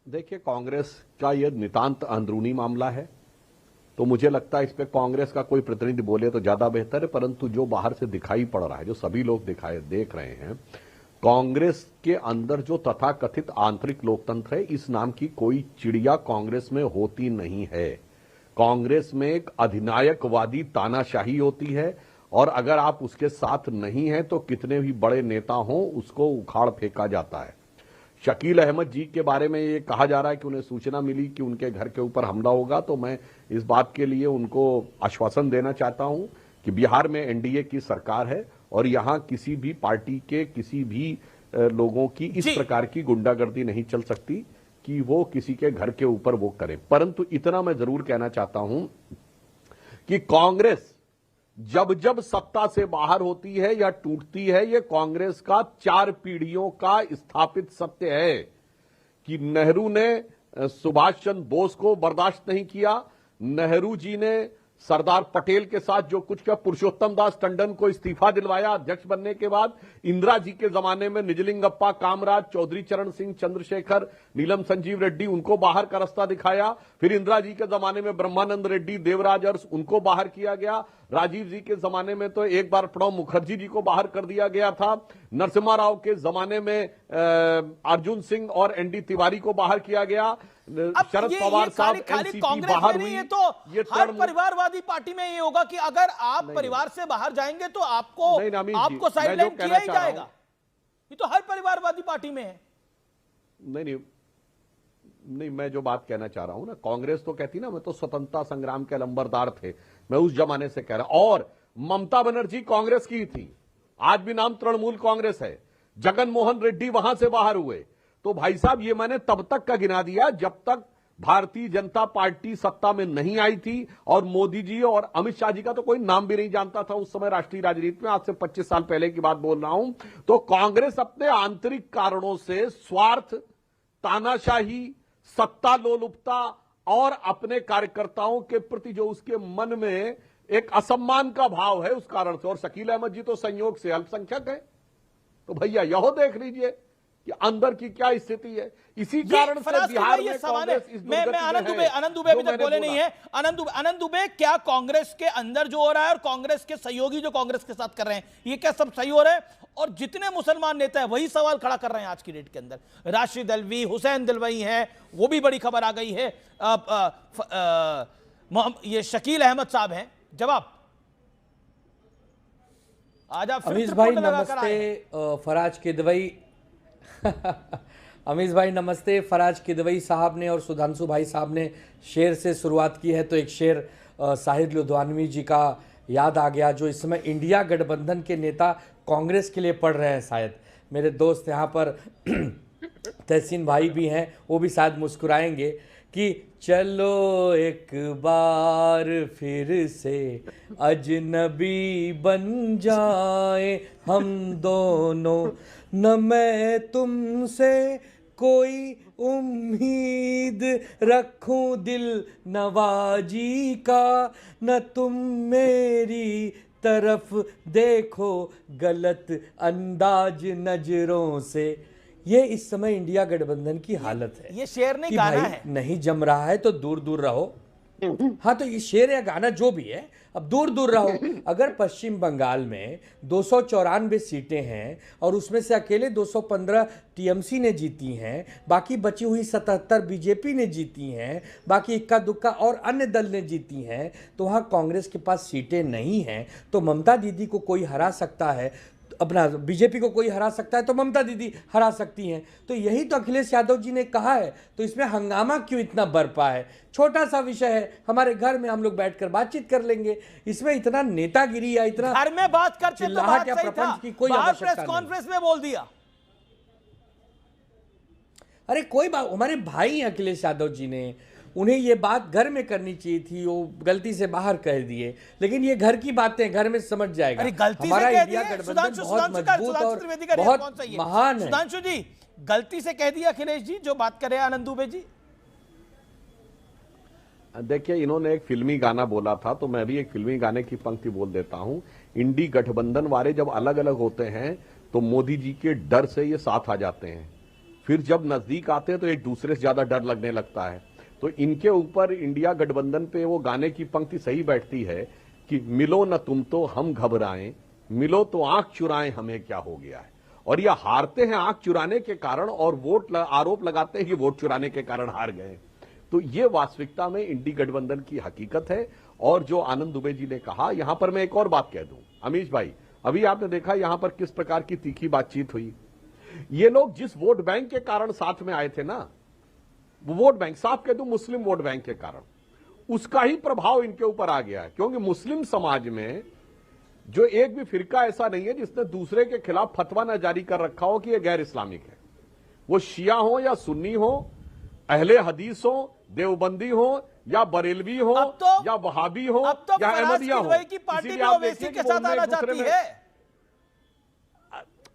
देखिए, कांग्रेस का यह नितांत अंदरूनी मामला है, तो मुझे लगता है इस पे कांग्रेस का कोई प्रतिनिधि बोले तो ज्यादा बेहतर है। परंतु जो बाहर से दिखाई पड़ रहा है, जो सभी लोग देख रहे हैं, कांग्रेस के अंदर जो तथाकथित आंतरिक लोकतंत्र है, इस नाम की कोई चिड़िया कांग्रेस में होती नहीं है। कांग्रेस में एक अधिनायकवादी तानाशाही होती है और अगर आप उसके साथ नहीं हैं तो कितने भी बड़े नेता हों उसको उखाड़ फेंका जाता है। शकील अहमद जी के बारे में ये कहा जा रहा है कि उन्हें सूचना मिली कि उनके घर के ऊपर हमला होगा, तो मैं इस बात के लिए उनको आश्वासन देना चाहता हूं कि बिहार में एनडीए की सरकार है और यहां किसी भी पार्टी के किसी भी लोगों की इस प्रकार की गुंडागर्दी नहीं चल सकती कि वो किसी के घर के ऊपर वो करें। परंतु इतना मैं जरूर कहना चाहता हूं कि कांग्रेस जब जब सत्ता से बाहर होती है या टूटती है, यह कांग्रेस का 4 पीढ़ियों का स्थापित सत्य है कि नेहरू ने सुभाष चंद्र बोस को बर्दाश्त नहीं किया, नेहरू जी ने सरदार पटेल के साथ जो कुछ किया, पुरुषोत्तम दास टंडन को इस्तीफा दिलवाया अध्यक्ष बनने के बाद, इंदिरा जी के जमाने में निजलिंगप्पा, कामराज, चौधरी चरण सिंह, चंद्रशेखर, नीलम संजीव रेड्डी, उनको बाहर का रास्ता दिखाया। फिर इंदिरा जी के जमाने में ब्रह्मानंद रेड्डी, देवराज अरस, उनको बाहर किया गया। राजीव जी के जमाने में तो एक बार प्रणब मुखर्जी जी को बाहर कर दिया गया था। नरसिम्हा राव के जमाने में अर्जुन सिंह और एनडी तिवारी को बाहर किया गया। शरद पवार साहब एनसीपी बाहर हुई। ये तो हर परिवारवादी पार्टी में ये होगा कि अगर आप परिवार से बाहर जाएंगे तो आपको साइडलाइन किया ही जाएगा। ये तो हर परिवारवादी पार्टी में है। नहीं, मैं जो बात कहना चाह रहा हूं ना, कांग्रेस तो कहती ना मैं तो स्वतंत्रता संग्राम के लंबरदार थे, मैं उस जमाने से कह रहा हूं। और ममता बनर्जी कांग्रेस की थी आज भी नाम तृणमूल कांग्रेस है। जगन मोहन रेड्डी वहां से बाहर हुए। तो भाई साहब, ये मैंने तब तक का गिना दिया जब तक भारतीय जनता पार्टी सत्ता में नहीं आई थी, और मोदी जी और अमित शाह जी का तो कोई नाम भी नहीं जानता था उस समय राष्ट्रीय राजनीति में। आज से 25 साल पहले की बात बोल रहा हूं। तो कांग्रेस अपने आंतरिक कारणों से स्वार्थ, तानाशाही, सत्ता लोलुपता और अपने कार्यकर्ताओं के प्रति जो उसके मन में एक असम्मान का भाव है, उस कारण से। और शकील अहमद जी तो संयोग से अल्पसंख्यक है। तो भैया यह देख लीजिए कि अंदर की क्या स्थिति है। इसी कारण से बिहार में कांग्रेस इस मैं आनंद दुबे अभी तक बोले नहीं है। आनंद दुबे, क्या कांग्रेस के अंदर जो हो रहा है और कांग्रेस के सहयोगी जो कांग्रेस के साथ कर रहे हैं, ये क्या सब सही हो रहा है? और जितने मुसलमान नेता है वही सवाल खड़ा कर रहे हैं आज की डेट के अंदर। राशिद अल्वी, हुसैन दिलवई हैं, वो भी बड़ी खबर आ गई है। ये शकील अहमद साहब हैं। जवाब आज आप अमीज भाई नमस्ते। फराज किदवई अमीज भाई नमस्ते। फराज किदवई साहब ने और सुधांशु भाई साहब ने शेर से शुरुआत की है, तो एक शेर साहिर लुधियानवी जी का याद आ गया, जो इस समय इंडिया गठबंधन के नेता कांग्रेस के लिए पढ़ रहे हैं। शायद मेरे दोस्त यहाँ पर तहसीन भाई भी हैं, वो भी शायद मुस्कुराएंगे कि चलो एक बार फिर से अजनबी बन जाए हम दोनों, न मैं तुमसे कोई उम्मीद रखूं दिल नवाजी का, न तुम मेरी तरफ देखो गलत अंदाज नजरों से। ये इस समय इंडिया गठबंधन की हालत है। ये शेर नहीं, गाना है। नहीं जम रहा है तो दूर दूर रहो। हाँ, तो ये शेर या गाना जो भी है, अब दूर दूर रहो। अगर पश्चिम बंगाल में 294 सीटें हैं और उसमें से अकेले 215 टीएमसी ने जीती हैं, बाकी बची हुई 77 बीजेपी ने जीती हैं, बाकी इक्का दुक्का और अन्य दल ने जीती हैं, तो वहाँ कांग्रेस के पास सीटें नहीं हैं। तो ममता दीदी को कोई हरा सकता है, अपना बीजेपी को कोई हरा सकता है, तो ममता दीदी हरा सकती हैं। तो यही तो अखिलेश यादव जी ने कहा है। तो इसमें हंगामा क्यों इतना बरपा है? छोटा सा विषय है, हमारे घर में हम लोग बैठकर बातचीत कर लेंगे। इसमें इतना नेतागिरी या इतना घर में बात करते तो बात या सही था, प्रपंच की कोई बाहर आवश्यकता प्रेस कॉन्फ्रेंस में बोल दिया। अरे कोई बात, हमारे भाई अखिलेश यादव जी ने, उन्हें ये बात घर में करनी चाहिए थी, वो गलती से बाहर कह दिए। लेकिन ये घर की बातें, घर में समझ जाएगा। हमारा इंडिया गठबंधन बहुत मजबूत और बहुत महान है। सुधांशु जी, गलती से कह दिया अखिलेश जी जो बात कर रहे हैं आनंद दुबे जी। देखिए, इन्होंने एक फिल्मी गाना बोला था, तो मैं भी एक फिल्मी गाने की पंक्ति बोल देता हूं। इंडी गठबंधन वाले जब अलग अलग होते हैं तो मोदी जी के डर से ये साथ आ जाते हैं, फिर जब नजदीक आते हैं तो एक दूसरे से ज्यादा डर लगने लगता है। तो इनके ऊपर इंडिया गठबंधन पे वो गाने की पंक्ति सही बैठती है कि मिलो न तुम तो हम घबराएं, मिलो तो आंख चुराएं हमें क्या हो गया है। और ये हारते हैं आंख चुराने के कारण, और आरोप लगाते हैं कि वोट चुराने के कारण हार गए। तो ये वास्तविकता में इंडी गठबंधन की हकीकत है। और जो आनंद दुबे जी ने कहा, यहां पर मैं एक और बात कह दूं अमीश भाई, अभी आपने देखा यहां पर किस प्रकार की तीखी बातचीत हुई। ये लोग जिस वोट बैंक के कारण साथ में आए थे ना, वो वोट बैंक, साफ कह दूं मुस्लिम वोट बैंक के कारण, उसका ही प्रभाव इनके ऊपर आ गया है। क्योंकि मुस्लिम समाज में जो एक भी फिरका ऐसा नहीं है जिसने दूसरे के खिलाफ फतवा न जारी कर रखा हो कि यह गैर इस्लामिक है। वो शिया हो या सुन्नी हो, अहले हदीस हो, देवबंदी हो या बरेलवी हो, या वहाबी हो, या अहमदिया हो। पार्टी ओवैसी के साथ आना चाहती है।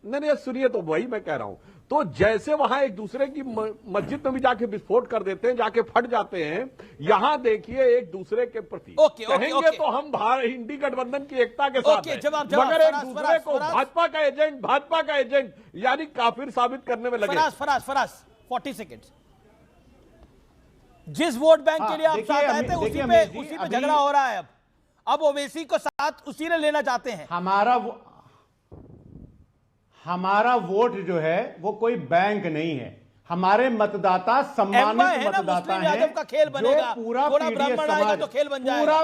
नहीं, सुनिए, तो वही मैं कह रहा हूं। तो जैसे वहां एक दूसरे की मस्जिद में भी जाके विस्फोट कर देते हैं, जाके फट जाते हैं, यहां देखिए एक दूसरे के प्रति कहेंगे तो हम इंडी गठबंधन की एकता के साथ हैं, मगर एक दूसरे को भाजपा का एजेंट यानी काफिर साबित करने में लगे। फराज 40 सेकेंड। जिस वोट बैंक के लिए आप साथ आए थे उसी पे झगड़ा हो रहा है। अब ओवैसी को साथ उसी ने लेना चाहते हैं। हमारा वोट जो है वो कोई बैंक नहीं है। हमारे मतदाता सम्मानित मतदाता हैं। का खेल बनेगा, पूरा पीडीए समाज, तो खेल बन जाएगा।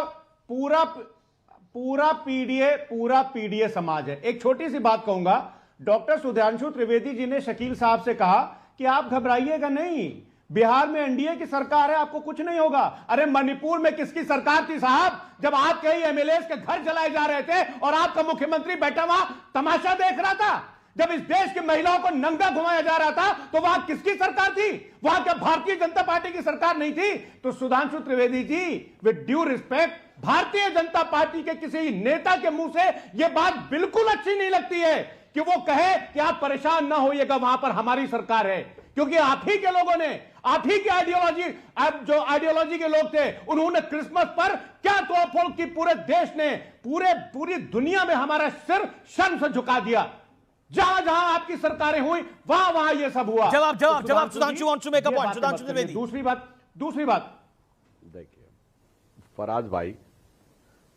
पूरा पीडीए समाज है। एक छोटी सी बात कहूंगा, डॉक्टर सुधांशु त्रिवेदी जी ने शकील साहब से कहा कि आप घबराइएगा नहीं, बिहार में एनडीए की सरकार है, आपको कुछ नहीं होगा। अरे मणिपुर में किसकी सरकार थी साहब, जब आपके ही एमएलए के घर जलाए जा रहे थे और आपका मुख्यमंत्री बैठा वहां तमाशा देख रहा था। जब इस देश की महिलाओं को नंगा घुमाया जा रहा था तो वहां किसकी सरकार थी? वहां क्या भारतीय जनता पार्टी की सरकार नहीं थी? तो Sudhanshu Trivedi ji, with due respect, Bharatiya Janata party के किसी नेता के मुंह से यह बात बिल्कुल अच्छी नहीं लगती है कि वो कहे कि आप परेशान ना होइएगा, वहां पर हमारी सरकार है। क्योंकि आप ही के लोगों ने, आप ही की आइडियोलॉजी, आप जो आइडियोलॉजी के लोग थे, उन्होंने क्रिसमस पर क्या तोड़फोड़ की, पूरे देश ने, पूरी दुनिया में हमारा सिर शर्म से झुका दिया। जहां जहां आपकी सरकारें हुई वहां वहां ये सब हुआ। जवाब Sudhanshu wants to make a point. Sudhanshu Trivedi. दूसरी बात देखिए,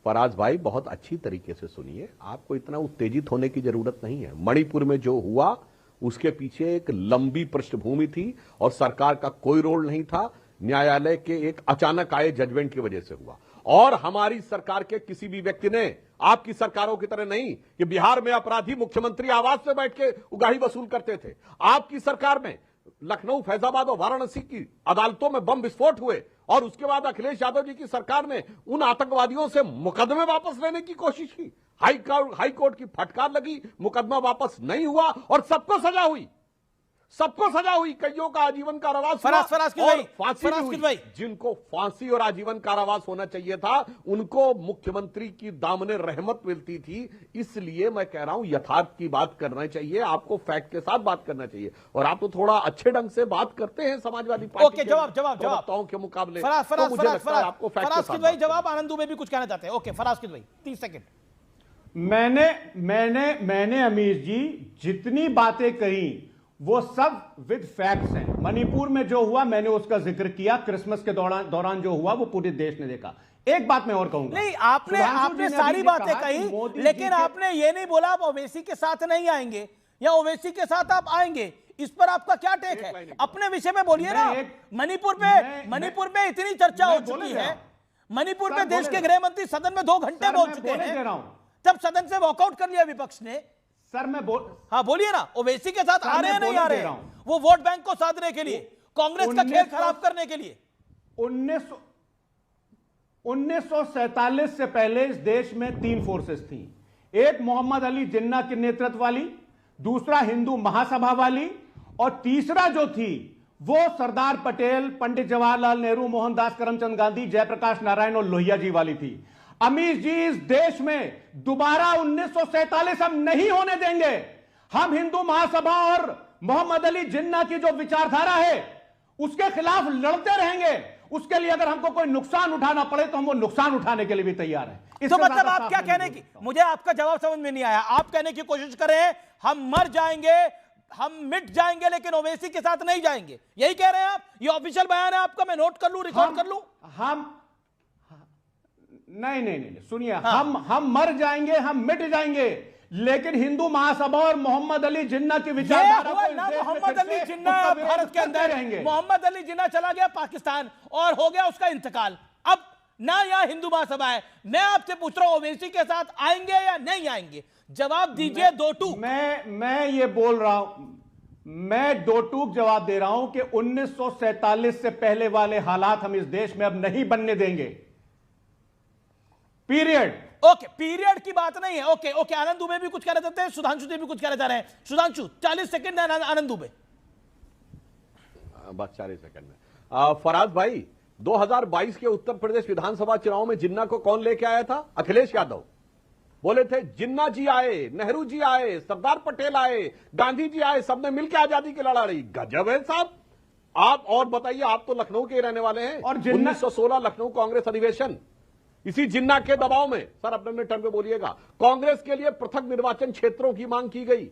फराज भाई बहुत अच्छी तरीके से सुनिए, आपको इतना उत्तेजित होने की जरूरत नहीं है। मणिपुर में जो हुआ उसके पीछे एक लंबी पृष्ठभूमि थी और सरकार का कोई रोल नहीं था, न्यायालय के एक अचानक आए जजमेंट की वजह से हुआ। और हमारी सरकार के किसी भी व्यक्ति ने, आपकी सरकारों की तरह नहीं कि बिहार में अपराधी मुख्यमंत्री आवास में बैठ के उगाही वसूल करते थे। आपकी सरकार में लखनऊ, फैजाबाद और वाराणसी की अदालतों में बम विस्फोट हुए और उसके बाद अखिलेश यादव जी की सरकार ने उन आतंकवादियों से मुकदमे वापस लेने की कोशिश की। हाई कोर्ट की फटकार लगी, मुकदमा वापस नहीं हुआ और सबको सजा हुई, कईयों का आजीवन कारावास हुआ और फांसी भी हुई। जिनको फांसी और आजीवन कारावास होना चाहिए था उनको मुख्यमंत्री की दामने रहमत मिलती थी। इसलिए मैं कह रहा हूं यथार्थ की बात करना चाहिए, आपको फैक्ट के साथ बात करना चाहिए। और आप तो थोड़ा अच्छे ढंग से बात करते हैं समाजवादी पार्टी के प्रवक्ताओं के मुकाबले। आपको फैक्ट जवाब। आनंद दुबे भी कुछ कहना चाहते हैं। Okay, Faraz Kidwai 30 second. मैंने अमीर जी जितनी बातें कही वो सब विद फैक्ट्स हैं। मणिपुर में जो हुआ मैंने उसका जिक्र किया, क्रिसमस के दौरान जो हुआ वो पूरे देश ने देखा। एक बात मैं और कहूंगा, नहीं आपने सारी बातें कही, लेकिन आपने ये नहीं बोला आप ओवैसी के साथ नहीं आएंगे या ओवैसी के साथ आप आएंगे। इस पर आपका क्या टेक है? अपने विषय में बोलिए ना। मणिपुर में इतनी चर्चा हो चुकी है, मणिपुर में देश के गृह मंत्री सदन में 2 घंटे बोल चुके हैं, तब सदन से वॉकआउट कर लिया विपक्ष ने। सर मैं हाँ बोलिए ना, ओवैसी के साथ आ रहे हैं नहीं आ रहे हैं? वो वोट बैंक को साधने के लिए, कांग्रेस का खेल खराब करने के लिए। 1947 से पहले इस देश में 3 फोर्सेस थी। एक मोहम्मद अली जिन्ना के नेतृत्व वाली, दूसरा हिंदू महासभा वाली और तीसरा जो थी वो सरदार पटेल, पंडित जवाहरलाल नेहरू, मोहनदास करमचंद गांधी, जयप्रकाश नारायण और लोहिया जी वाली थी। अमीर जी, इस देश में दोबारा 1947 हम नहीं होने देंगे। हम हिंदू महासभा और मोहम्मद अली जिन्ना की जो विचारधारा है उसके खिलाफ लड़ते रहेंगे। उसके लिए अगर हमको कोई नुकसान उठाना पड़े तो हम वो नुकसान उठाने के लिए भी तैयार हैं। तो मतलब आप क्या कहने की, मुझे आपका जवाब समझ में नहीं आया। आप कहने की कोशिश कर रहे हैं हम मर जाएंगे, हम मिट जाएंगे, लेकिन ओवैसी के साथ नहीं जाएंगे, यही कह रहे हैं आप? ये ऑफिशियल बयान है आपका, मैं नोट कर लूं, रिकॉर्ड कर लूं? हम नहीं सुनिए, हम मर जाएंगे, हम मिट जाएंगे, लेकिन हिंदू महासभा और मोहम्मद अली जिन्ना की विचारधारा मोहम्मद अली जिन्ना भारत के अंदर रहेंगे। मोहम्मद अली जिन्ना चला गया पाकिस्तान और हो गया उसका इंतकाल। अब ना यहाँ हिंदू महासभा है। मैं आपसे पूछ रहा हूं ओवैसी के साथ आएंगे या नहीं आएंगे? जवाब दीजिए। 2 टूक मैं ये बोल रहा हूं, मैं 2 टूक जवाब दे रहा हूं कि 1947 से पहले वाले हालात हम इस देश में अब नहीं बनने देंगे। पीरियड। ओके, पीरियड की बात नहीं है। ओके, आनंद दुबे भी कुछ कहना चाहते हैं, सुधांशु जी भी कुछ कहना चाह रहे हैं। सुधांशु 40 सेकंड, आनंद दुबे बस 40 सेकंड में। फराज भाई, 2022 के उत्तर प्रदेश विधानसभा चुनाव में जिन्ना को कौन लेके आया था? अखिलेश यादव। बोले थे जिन्ना जी आए, नेहरू जी आए, सरदार पटेल आए, गांधी जी आए, सबने मिलकर आजादी की लड़ाई। गजब है साहब। आप और बताइए, आप तो लखनऊ के रहने वाले हैं। और 1916 लखनऊ कांग्रेस अधिवेशन, इसी जिन्ना के दबाव में, सर अपने टर्म पे बोलिएगा, कांग्रेस के लिए पृथक निर्वाचन क्षेत्रों की मांग की गई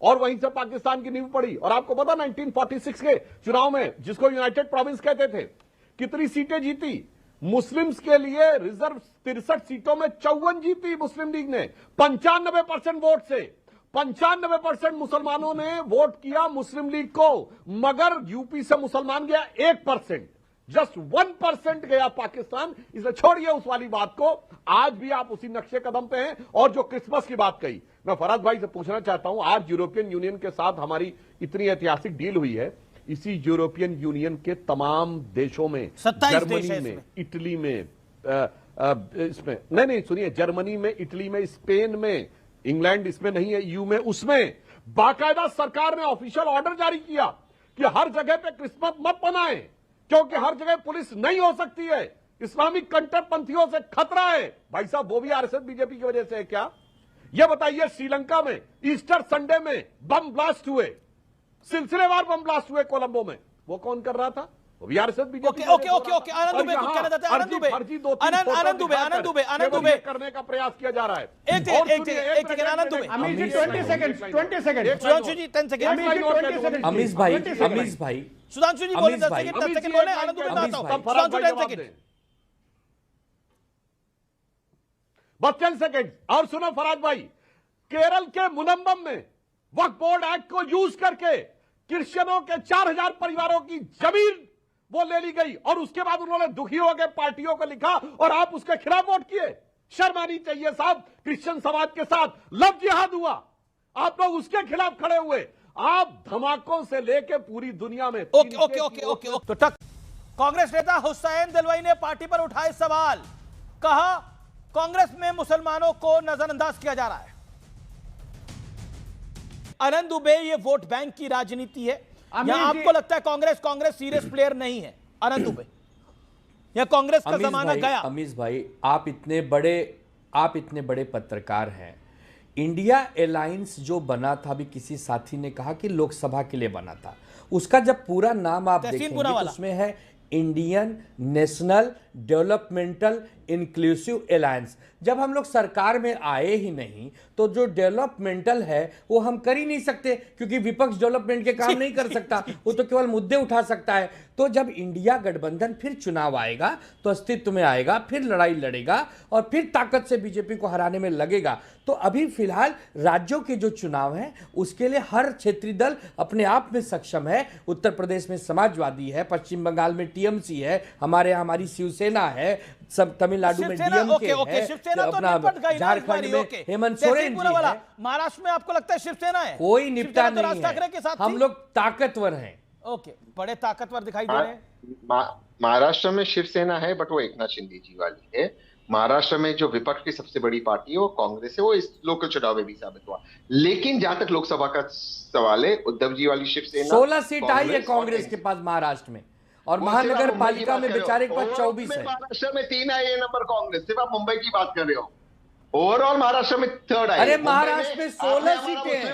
और वहीं से पाकिस्तान की नींव पड़ी। और आपको पता 1946 के चुनाव में, जिसको यूनाइटेड प्रोविंस कहते थे, कितनी सीटें जीती? मुस्लिम्स के लिए रिजर्व 63 सीटों में 54 जीती मुस्लिम लीग ने, 95% वोट से। 95% मुसलमानों ने वोट किया मुस्लिम लीग को, मगर यूपी से मुसलमान गया 1%, जस्ट 1% गया पाकिस्तान। इसलिए छोड़िए उस वाली बात को, आज भी आप उसी नक्शे कदम पे हैं। और जो क्रिसमस की बात कही, मैं फराज भाई से पूछना चाहता हूं, आज यूरोपियन यूनियन के साथ हमारी इतनी ऐतिहासिक डील हुई है, इसी यूरोपियन यूनियन के तमाम देशों में, 27 देश जर्मनी है में, इसमें। इटली में, इसमें नहीं सुनिए, जर्मनी में, इटली में, स्पेन में, इंग्लैंड इसमें नहीं है, यू में, उसमें बाकायदा सरकार ने ऑफिशियल ऑर्डर जारी किया कि हर जगह पे क्रिसमस मत मनाएं, क्योंकि हर जगह पुलिस नहीं हो सकती है, इस्लामिक कट्टरपंथियों से खतरा है। भाई साहब, वो भी आरएसएस बीजेपी की वजह से है क्या? यह बताइए, श्रीलंका में ईस्टर संडे में बम ब्लास्ट हुए, सिलसिलेवार बम ब्लास्ट हुए कोलंबो में, वो कौन कर रहा था? वो भी आरएसएस बीजेपी। ओके आनंद दुबे कुछ कहना चाहते हैं। आनंद दुबे आनंद दुबे करने का प्रयास किया जा रहा है। एक सेकंड आनंद दुबे, अमीश जी 20 सेकंड सुधांशु जी 10 सेकंड, अमीश भाई सुधांशु जी बोले 10 अमीश भाई, सेकंड, 10 सेकंड बोले, आनंद दुबे आता हूं, सुधांशु 10 सेकंड। बस 10 सेकंड और सुनो फराज भाई, केरल के मुनम्बम में वक्फ बोर्ड एक्ट को यूज करके क्रिश्चियनों के 4000 परिवारों की जमीन वो ले ली गई, और उसके बाद उन्होंने दुखी होकर पार्टियों को लिखा और आप उसके खिलाफ वोट किए। शर्म आनी चाहिए साहब। क्रिश्चियन समाज के साथ लव जिहाद हुआ, आप लोग उसके खिलाफ खड़े हुए। आप धमाकों से लेके पूरी दुनिया में ओके तो तक कांग्रेस नेता हुसैन दिलवाई ने पार्टी पर उठाए सवाल, कहा कांग्रेस में मुसलमानों को नजरअंदाज किया जा रहा है। आनंद दुबे, ये वोट बैंक की राजनीति है या आपको लगता है कांग्रेस सीरियस प्लेयर नहीं है? आनंद दुबे, या कांग्रेस का जमाना गया? अमीश भाई, आप इतने बड़े पत्रकार हैं। इंडिया अलायंस जो बना था, अभी किसी साथी ने कहा कि लोकसभा के लिए बना था, उसका जब पूरा नाम आप देखेंगे तो उसमें है Indian national developmental inclusive alliance. जब हम लोग सरकार में आए ही नहीं तो जो डेवलपमेंटल है वो हम कर ही नहीं सकते, क्योंकि विपक्ष डेवलपमेंट के काम नहीं कर सकता, वो तो केवल मुद्दे उठा सकता है। तो जब इंडिया गठबंधन फिर चुनाव आएगा तो अस्तित्व में आएगा, फिर लड़ाई लड़ेगा और फिर ताकत से बीजेपी को हराने में लगेगा। तो अभी फिलहाल राज्यों के जो चुनाव हैं उसके लिए हर क्षेत्रीय दल अपने आप में सक्षम है। उत्तर प्रदेश में समाजवादी है, पश्चिम बंगाल में टीएमसी है, हमारे यहाँ हमारी शिवसेना है, सब तमिलनाडु में डीएमके है, अपना झारखंड में हेमंत सोरेन जी है। महाराष्ट्र में आपको लगता है शिवसेना है? कोई निपटा नहीं राज ठाकरे के है, साथ हम लोग ताकतवर हैं। ओके, बड़े ताकतवर दिखाई दे रहे हैं। महाराष्ट्र में शिवसेना है, बट वो एकनाथ शिंदे जी वाली है। महाराष्ट्र में जो विपक्ष की सबसे बड़ी पार्टी है वो कांग्रेस है, वो इस लोकल चुनाव में भी साबित हुआ। लेकिन जहां तक लोकसभा का सवाल है, उद्धव जी वाली शिवसेना 16 सीट आई है कांग्रेस के पास महाराष्ट्र में, और महानगर पालिका में बेचारे के पास 24 है। महाराष्ट्र में 3 आई है नंबर कांग्रेस, सिर्फ आप मुंबई की बात कर रहे हो। ओवरऑल महाराष्ट्र में 3rd आई। महाराष्ट्र में 16 सीटें हैं,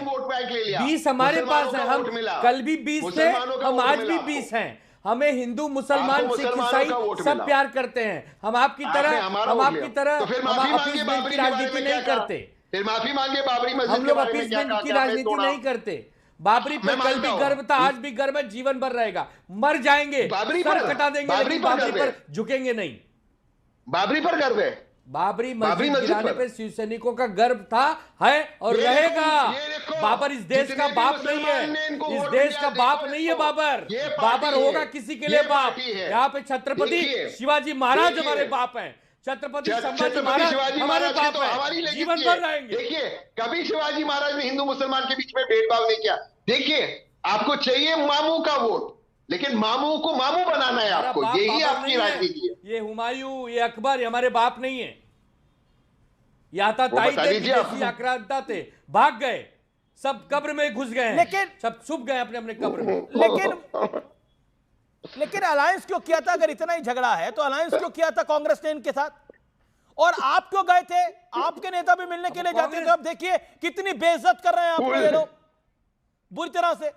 20 हमारे पास है। हम कल भी 20 थे, हम आज भी 20 हैं। हमें हिंदू मुसलमान सिख ईसाई सब प्यार करते हैं। हम आपकी तरह अपीसमेंट की राजनीति नहीं करते। फिर माफी मांगे बाबरी मस्जिद, हम लोग अपीसमेंट की राजनीति नहीं करते। बाबरी पर कल भी गर्व था, आज भी गर्व है, जीवन भर रहेगा। मर जाएंगे, सर कटा देंगे, लेकिन बाबरी पर झुकेंगे नहीं। बाबरी पर गर्व है। बाबरी मस्जिद गिराने पे शिवसैनिकों का गर्व था, है और रहेगा। बाबर इस देश का बाप नहीं है, इस देश का बाप नहीं है बाबर। बाबर होगा किसी के लिए बाप। यहाँ पे छत्रपति शिवाजी महाराज हमारे बाप हैं, छत्रपति संभाजी महाराज हमारे बाप हैं, जीवन भर रहेंगे। देखिए, कभी शिवाजी महाराज ने हिंदू मुसलमान के बीच में भेदभाव नहीं किया। देखिए, आपको चाहिए मामू का वोट, लेकिन मामू को मामू बनाना है आपको, यही आपकी राजनीति है। ये हुमायूं, ये अकबर, ये हमारे बाप नहीं है। ये आताताई थे, विदेशी आक्रांता थे, भाग गए, सब कब्र में घुस गए, लेकिन सब छुप गए अपने अपने कब्र में। लेकिन अलायंस क्यों किया था? अगर इतना ही झगड़ा है तो अलायंस क्यों किया था कांग्रेस ने इनके साथ? और आप क्यों गए थे? आपके नेता भी मिलने के लिए जाते थे। अब देखिए कितनी बेइज्जत कर रहे हैं आपको ये लोग बुरी तरह से।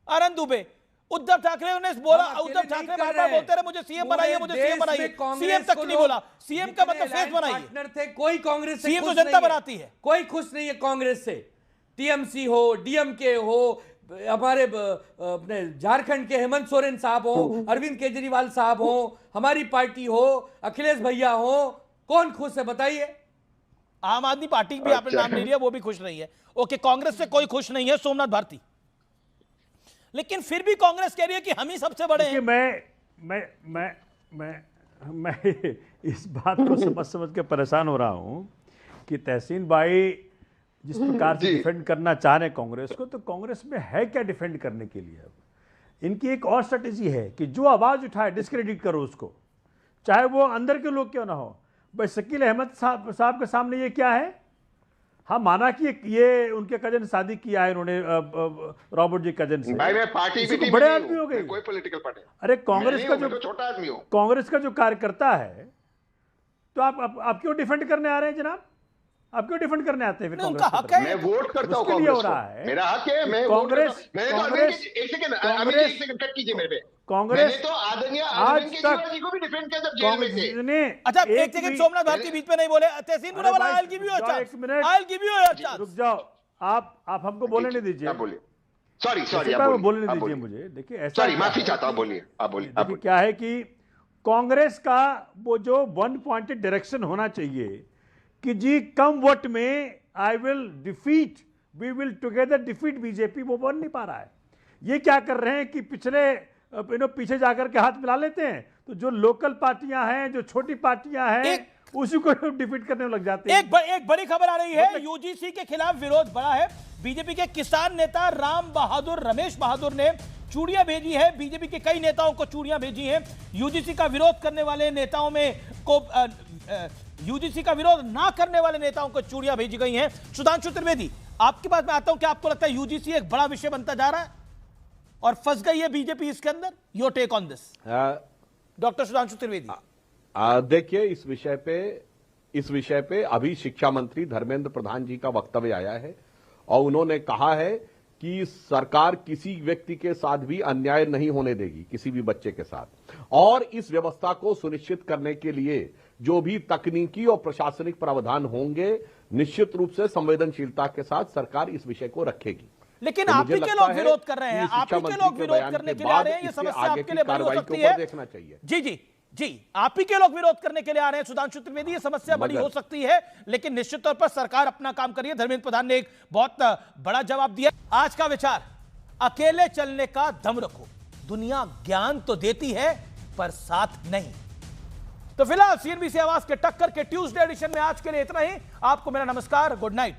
आनंद दुबे, उद्धव ठाकरे ने बोला, उद्धव ठाकरे बार-बार बोलते रहे मुझे सीएम बनाइए, मुझे सीएम बनाइए। सीएम तक नहीं बोला, सीएम का मतलब फेस बनाइए थे। कोई कांग्रेस से सीएम तो जनता बनाती है, कोई खुश नहीं है कांग्रेस से। टीएमसी हो, डीएमके हो, हमारे अपने झारखंड के हेमंत सोरेन साहब हो, अरविंद केजरीवाल साहब हो, हमारी पार्टी हो, अखिलेश भैया हो, कौन खुश है बताइए? आम आदमी पार्टी भी आपने नाम ले लिया, वो भी खुश नहीं है। ओके, कांग्रेस से कोई खुश नहीं है, सोमनाथ भारती। लेकिन फिर भी कांग्रेस कह रही है कि हम ही सबसे बड़े हैं। मैं इस बात को समझ के परेशान हो रहा हूं कि तहसीन भाई जिस प्रकार से डिफेंड करना चाह रहे हैं कांग्रेस को, तो कांग्रेस में है क्या डिफेंड करने के लिए? अब इनकी एक और स्ट्रेटेजी है कि जो आवाज उठाए डिस्क्रेडिट करो उसको, चाहे वो अंदर के लोग क्यों ना हो। भाई शकील अहमद साहब के सामने ये क्या है, हाँ माना कि ये उनके कजन शादी किया है इन्होंने रॉबर्ट जी कजन से, भाई मैं पार्टी भी नहीं, बड़े आदमी हो गए, कोई पॉलिटिकल पार्टी, अरे कांग्रेस का जो तो छोटा आदमी हो, कांग्रेस का जो कार्यकर्ता है, तो आप क्यों डिफेंड करने आ रहे हैं जनाब? आप क्यों डिफेंड करने आते हैं फिर कांग्रेस? मैं वोट करता हूं उसके लिए कांग्रेस हो को, रहा है, मेरा हक है, मैं कांग्रेस एक सेकंड कट कीजिए मेरे पे, कांग्रेस तो आदरणीय आज केजरीवाल जी को भी डिफेंड किया जब जेल में थे। अच्छा एक सेकंड, सोमनाथ भारती बीच में नहीं बोले, Tehseen Munawar, I will give you a chance, I will give you a chance. रुक जाओ, आप हमको बोलने नहीं दीजिए, बोलिए, सॉरी आप बोलने दीजिए मुझे। देखिए ऐसा, सॉरी माफी चाहता हूं, बोलिए आप बोलिए। देखिए क्या है कि कांग्रेस का वो जो वन पॉइंटेड डायरेक्शन होना चाहिए कि जी कम वोट में I will defeat, we will together defeat BJP, वो बन नहीं पा रहा है। ये क्या कर रहे हैं कि पीछे जाकर के हाथ मिला लेते हैं, तो जो लोकल पार्टियां हैं, जो छोटी पार्टियां हैं, उसी को डिफीट करने में लग जाते हैं। एक बड़ी खबर आ रही है, यूजीसी के खिलाफ विरोध बढ़ा है। बीजेपी के किसान नेता रमेश बहादुर ने चूड़ियां भेजी है, बीजेपी के कई नेताओं को चूड़ियां भेजी हैं। यूजीसी का विरोध करने वाले नेताओं में यूजीसी का विरोध ना करने वाले नेताओं को चूड़ियां भेजी गई हैं। सुधांशु त्रिवेदी, आपके पास मैं आता हूं, क्या आपको लगता है यूजीसी एक बड़ा विषय बनता जा रहा है और फंस गई है बीजेपी इसके अंदर? Your take on this doctor Sudhanshu Trivedi. देखिए इस विषय पे अभी शिक्षा मंत्री धर्मेंद्र प्रधान जी का वक्तव्य आया है और उन्होंने कहा है कि सरकार किसी व्यक्ति के साथ भी अन्याय नहीं होने देगी, किसी भी बच्चे के साथ, और इस व्यवस्था को सुनिश्चित करने के लिए जो भी तकनीकी और प्रशासनिक प्रावधान होंगे, निश्चित रूप से संवेदनशीलता के साथ सरकार इस विषय को रखेगी। लेकिन तो आप ही के लोग विरोध कर रहे हैं, आप ही के लोग विरोध करने के लिए आ रहे हैं, ये समस्या आपके लिए बड़ी हो सकती है। देखना चाहिए। जी, आप ही के लोग विरोध करने के लिए आ रहे हैं सुधांशु त्रिवेदी, ये समस्या बड़ी हो सकती है, लेकिन निश्चित तौर पर सरकार अपना काम करिए। धर्मेंद्र प्रधान ने एक बहुत बड़ा जवाब दिया। आज का विचार, अकेले चलने का दम रखो, दुनिया ज्ञान तो देती है पर साथ नहीं। तो फिलहाल सीएनबीसी आवाज के टक्कर के ट्यूसडे एडिशन में आज के लिए इतना ही। आपको मेरा नमस्कार, गुड नाइट।